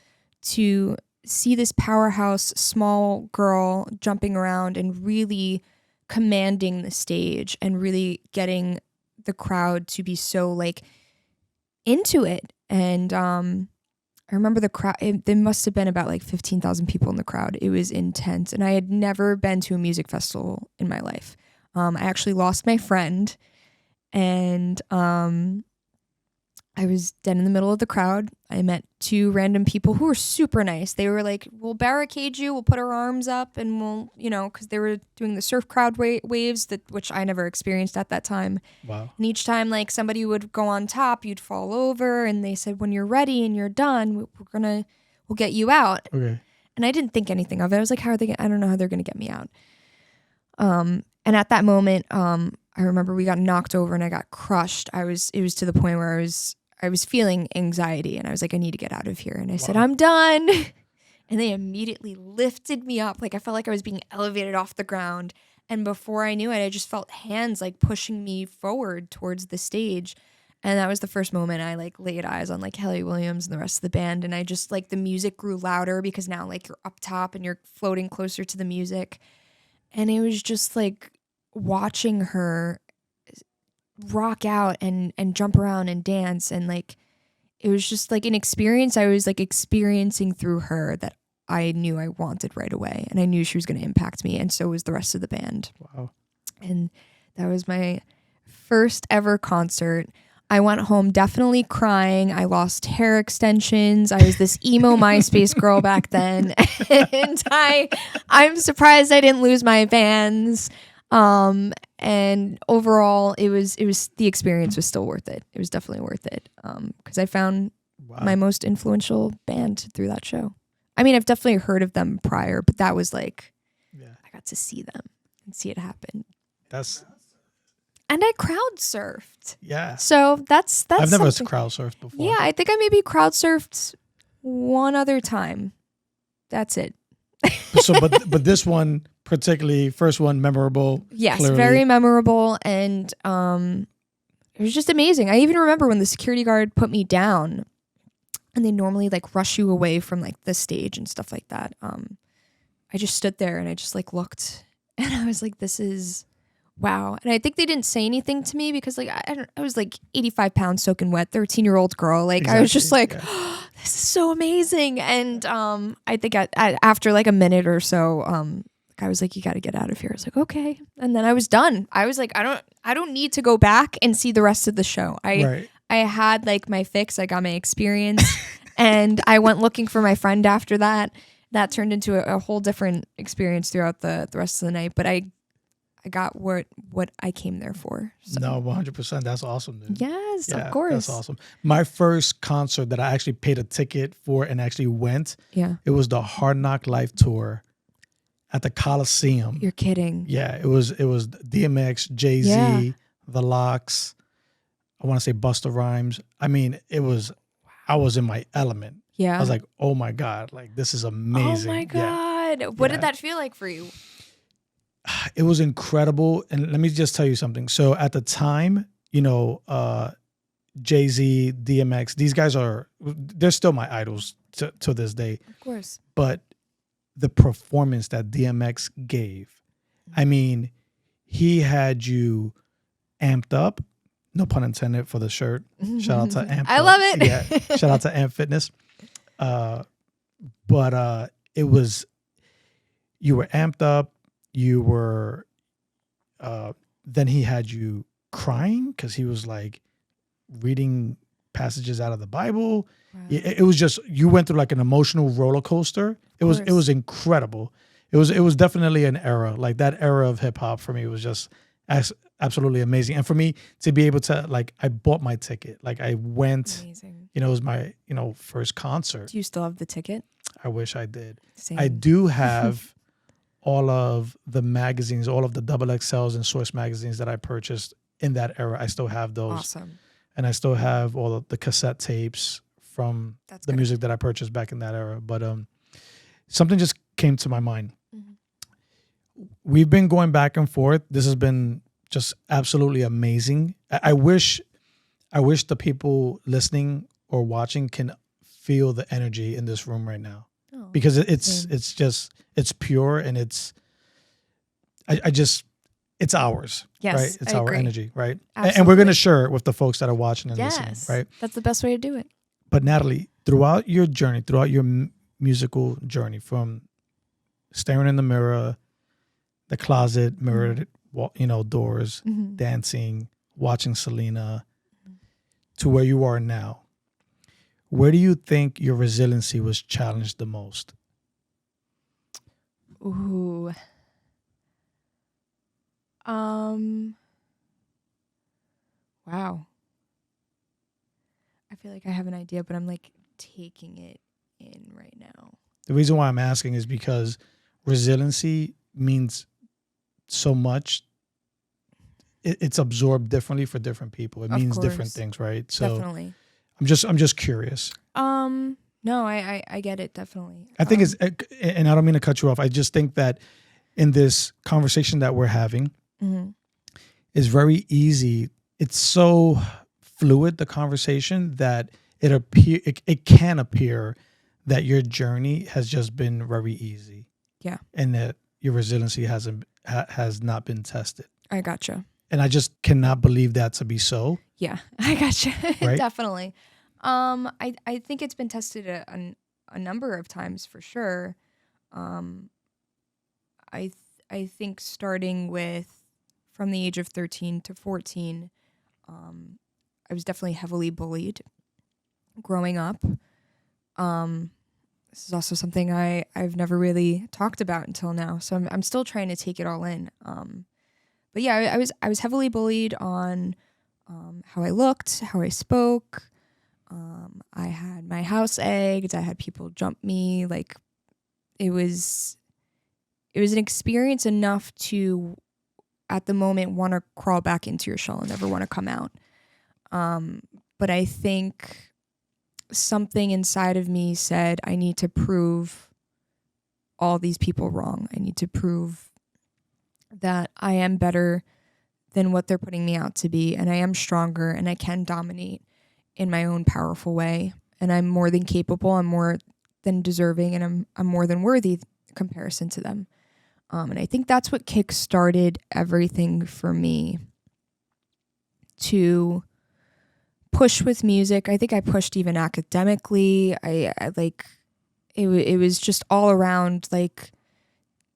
to see this powerhouse small girl jumping around and really commanding the stage and really getting the crowd to be so like into it. And I remember the crowd, there must have been about like 15,000 people in the crowd. It was intense. And I had never been to a music festival in my life. I actually lost my friend, and I was dead in the middle of the crowd. I met two random people who were super nice. They were like, we'll barricade you, we'll put our arms up, and we'll, because they were doing the surf crowd waves, which I never experienced at that time. Wow. And each time like somebody would go on top, you'd fall over, and they said, when you're ready and you're done, we'll get you out. Okay. And I didn't think anything of it. I was like, I don't know how they're going to get me out. And at that moment, I remember we got knocked over and I got crushed. It was to the point where I was feeling anxiety, and I was like, I need to get out of here. And I said, I'm done. And they immediately lifted me up. Like I felt like I was being elevated off the ground. And before I knew it, I just felt hands like pushing me forward towards the stage. And that was the first moment I like laid eyes on like Kelly Williams and the rest of the band. And I just like the music grew louder because now like you're up top and you're floating closer to the music. And it was just like watching her rock out and jump around and dance, and like it was just like an experience I was like experiencing through her that I knew I wanted right away, and I knew she was going to impact me, and so was the rest of the band. Wow. And that was my first ever concert. I went home definitely crying. I lost hair extensions. I was this emo MySpace girl back then, and I'm surprised I didn't lose my Vans. And overall, it was the experience was still worth it. It was definitely worth it. Because I found my most influential band through that show. I mean, I've definitely heard of them prior, but that was like, I got to see them and see it happen. And I crowd surfed. Yeah. So that's I've never something. crowd surfed before. Yeah, I think I maybe crowd surfed one other time. That's it. So, but this one particularly, first one, memorable. Yes, clearly. very memorable, and it was just amazing. I even remember when the security guard put me down, and they normally like rush you away from like the stage and stuff like that. I just stood there and I just like looked, and I was like, "This is wow." And I think they didn't say anything to me because like I was like 85 pounds soaking wet, 13-year-old girl. Like Exactly. I was just like, oh, "This is so amazing." And I think after like a minute or so, I was like, "You got to get out of here." I was like, "Okay," and then I was done. I was like, I don't need to go back and see the rest of the show. I had like my fix. I got my experience, and I went looking for my friend after that. That turned into a whole different experience throughout the rest of the night. But I got what I came there for. So. No, 100%. That's awesome, dude. Yes, Yeah, of course. That's awesome. My first concert that I actually paid a ticket for and actually went. Yeah. It was the Hard Knock Life tour at the Coliseum. You're kidding. Yeah, it was DMX, Jay-Z, The Lox. I want to say Busta Rhymes. I mean, I was in my element. Yeah. I was like, oh my God, like this is amazing. Oh my God. Yeah. What did that feel like for you? It was incredible. And let me just tell you something. So at the time, Jay-Z, DMX, these guys they're still my idols to this day. Of course. But the performance that DMX gave, I mean, he had you amped up. No pun intended for the shirt. Shout out to Amp. I love it. Yeah. Shout out to Amp Fitness. But it was, you were amped up. You were, then he had you crying because he was like reading passages out of the Bible. Wow. It was just, you went through like an emotional roller coaster. It was incredible. It was definitely an era. Like that era of hip hop for me was just absolutely amazing. And for me to be able to, like, I bought my ticket. Like I went, amazing. It was my, first concert. Do you still have the ticket? I wish I did. Same. I do have all of the magazines, all of the XXLs and Source magazines that I purchased in that era. I still have those. Awesome. And I still have all of the cassette tapes from the music that I purchased back in that era. But something just came to my mind. Mm-hmm. We've been going back and forth. This has been just absolutely amazing. I wish the people listening or watching can feel the energy in this room right now, because it's pure and it's ours. Yes, right? It's our energy, right? Absolutely. And we're going to share it with the folks that are watching and listening, right? That's the best way to do it. But Natalie, throughout your journey, throughout your musical journey, from staring in the mirror, the closet, mirrored, doors, mm-hmm. dancing, watching Selena, to where you are now, where do you think your resiliency was challenged the most? Ooh. Wow. I feel like I have an idea, but I'm like taking it in right now. The reason why I'm asking is because resiliency means so much. It's absorbed differently for different people. It means different things, right? So definitely. I'm just curious. No, I get it, definitely. I think it's, and I don't mean to cut you off. I just think that in this conversation that we're having, mm-hmm. it's very easy. It's so fluid, the conversation, that it can appear that your journey has just been very easy. Yeah. And that your resiliency has not been tested. I gotcha. And I just cannot believe that to be so. Yeah, I gotcha. Right? Definitely. I think it's been tested a number of times for sure. I think starting with from the age of 13 to 14, I was definitely heavily bullied growing up. This is also something I've never really talked about until now, so I'm still trying to take it all in. But yeah, I was heavily bullied on how I looked, how I spoke. I had my house egged. I had people jump me. Like it was an experience enough to, at the moment want to crawl back into your shell and never want to come out. But I think something inside of me said, I need to prove all these people wrong. I need to prove that I am better than what they're putting me out to be, and I am stronger, and I can dominate in my own powerful way, and I'm more than capable, I'm more than deserving, and I'm more than worthy in comparison to them. And I think that's what kick-started everything for me to push with music. I think I pushed even academically. I like, it was just all around, like,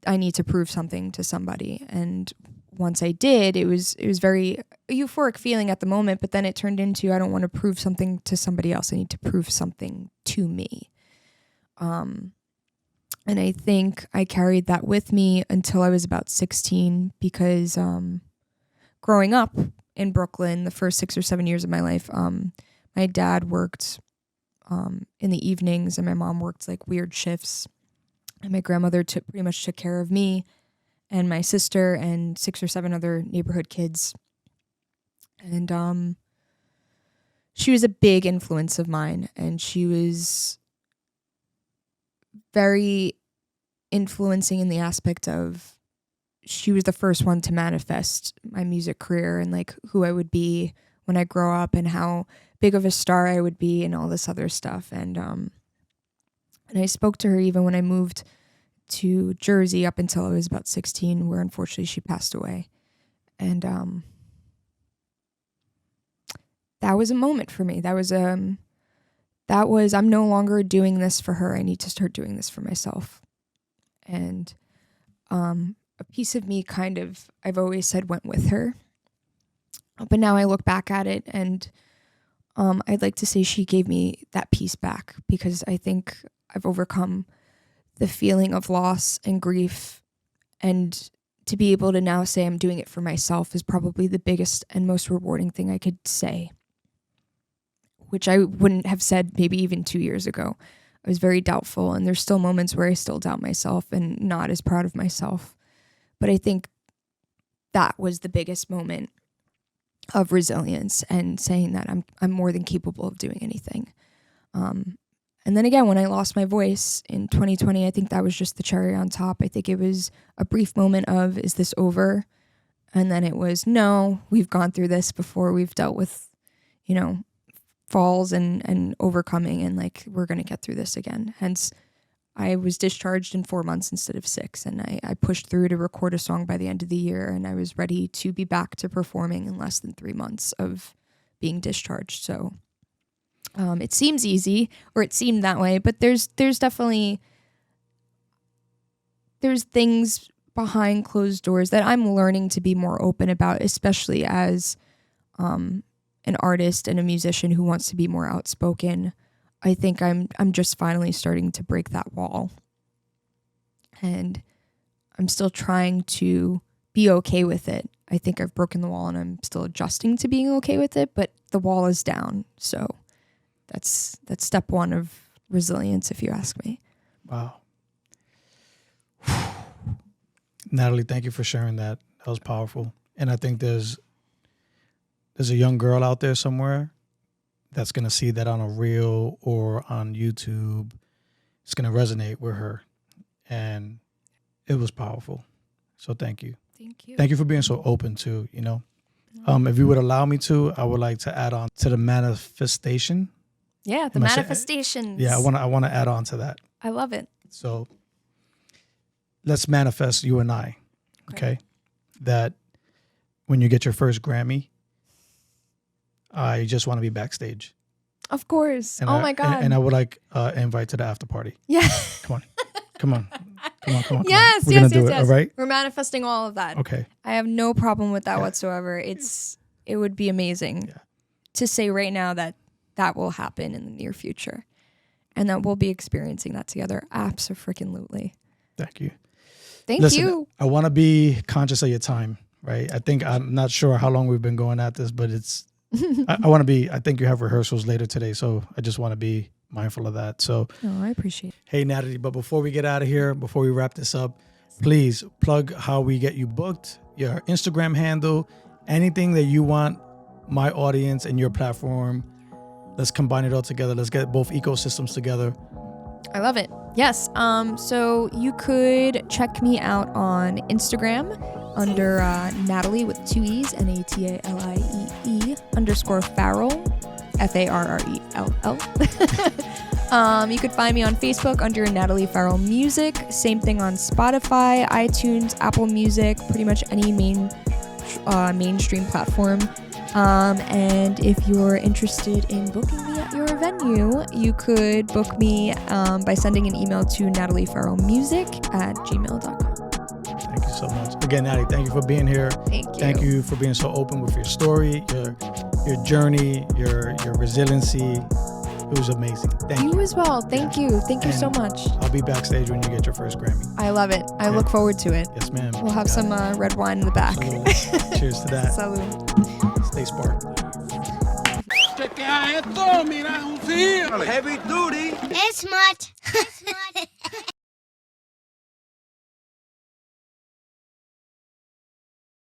I need to prove something to somebody. And once I did, it was very euphoric feeling at the moment, but then it turned into, I don't want to prove something to somebody else. I need to prove something to me. And I think I carried that with me until I was about 16, because growing up in Brooklyn, the first 6 or 7 years of my life, my dad worked in the evenings, and my mom worked like weird shifts. And my grandmother pretty much took care of me and my sister and 6 or 7 other neighborhood kids. And she was a big influence of mine, and she was very influencing in the aspect of, she was the first one to manifest my music career and like who I would be when I grow up and how big of a star I would be and all this other stuff. And I spoke to her even when I moved to Jersey up until I was about 16, where unfortunately she passed away. And that was a moment for me. That was I'm no longer doing this for her. I need to start doing this for myself. And a piece of me kind of, I've always said, went with her. But now I look back at it, and I'd like to say she gave me that piece back, because I think I've overcome the feeling of loss and grief. And to be able to now say I'm doing it for myself is probably the biggest and most rewarding thing I could say, which I wouldn't have said maybe even 2 years ago. I was very doubtful, and there's still moments where I still doubt myself and not as proud of myself. But I think that was the biggest moment of resilience and saying that I'm more than capable of doing anything. And then again, when I lost my voice in 2020, I think that was just the cherry on top. I think it was a brief moment of, is this over? And then it was, no, we've gone through this before. We've dealt with, falls and overcoming, and like, we're going to get through this again. Hence, I was discharged in 4 months instead of 6. And I pushed through to record a song by the end of the year. And I was ready to be back to performing in less than 3 months of being discharged. So it seems easy, or it seemed that way, but there's definitely, there's things behind closed doors that I'm learning to be more open about, especially as an artist and a musician who wants to be more outspoken. I think I'm just finally starting to break that wall. And I'm still trying to be okay with it. I think I've broken the wall, and I'm still adjusting to being okay with it, but the wall is down. So that's step one of resilience, if you ask me. Wow. Natalie, thank you for sharing that. That was powerful. And I think there's a young girl out there somewhere that's going to see that on a reel or on YouTube. It's going to resonate with her. And it was powerful. So thank you. Thank you. Thank you for being so open too, If you would allow me to, I would like to add on to the manifestation. Yeah, the manifestations. Yeah, I want to add on to that. I love it. So let's manifest, you and I, okay? That when you get your first Grammy, I just want to be backstage. Of course. And my God. And I would like invite to the after party. Yeah. Come on. Yes, We're going to do it, all right? We're manifesting all of that. Okay. I have no problem with that whatsoever. It would be amazing to say right now that will happen in the near future, and that we'll be experiencing that together. Absolutely. Thank you. Listen, you. I want to be conscious of your time, right? I'm not sure how long we've been going at this, but it's, I think you have rehearsals later today, so I just want to be mindful of that. So, I appreciate it. Hey, Natalie, but before we get out of here, before we wrap this up, please plug how we get you booked, your Instagram handle, anything that you want my audience and your platform. Let's combine it all together. Let's get both ecosystems together. I love it. Yes. So you could check me out on Instagram under Natalie with 2 E's, Natalie _Farrell, FARRELL. You could find me on Facebook under Natalie Farrell Music. Same thing on Spotify, iTunes, Apple Music, pretty much any mainstream platform. And if you're interested in booking me at your venue, you could book me by sending an email to nataliefarrellmusic@gmail.com. Thank you so much. Again, Natty, thank you for being here. Thank you for being so open with your story, your journey, your resiliency. It was amazing. Thank you. You as well. Thank you. Thank you so much. I'll be backstage when you get your first Grammy. I love it. I look forward to it. Yes, ma'am. We'll have some red wine in the back. Cheers to that. Salud. Stay spark. Chequea esto, mira, un sí. Heavy duty. Es Mach.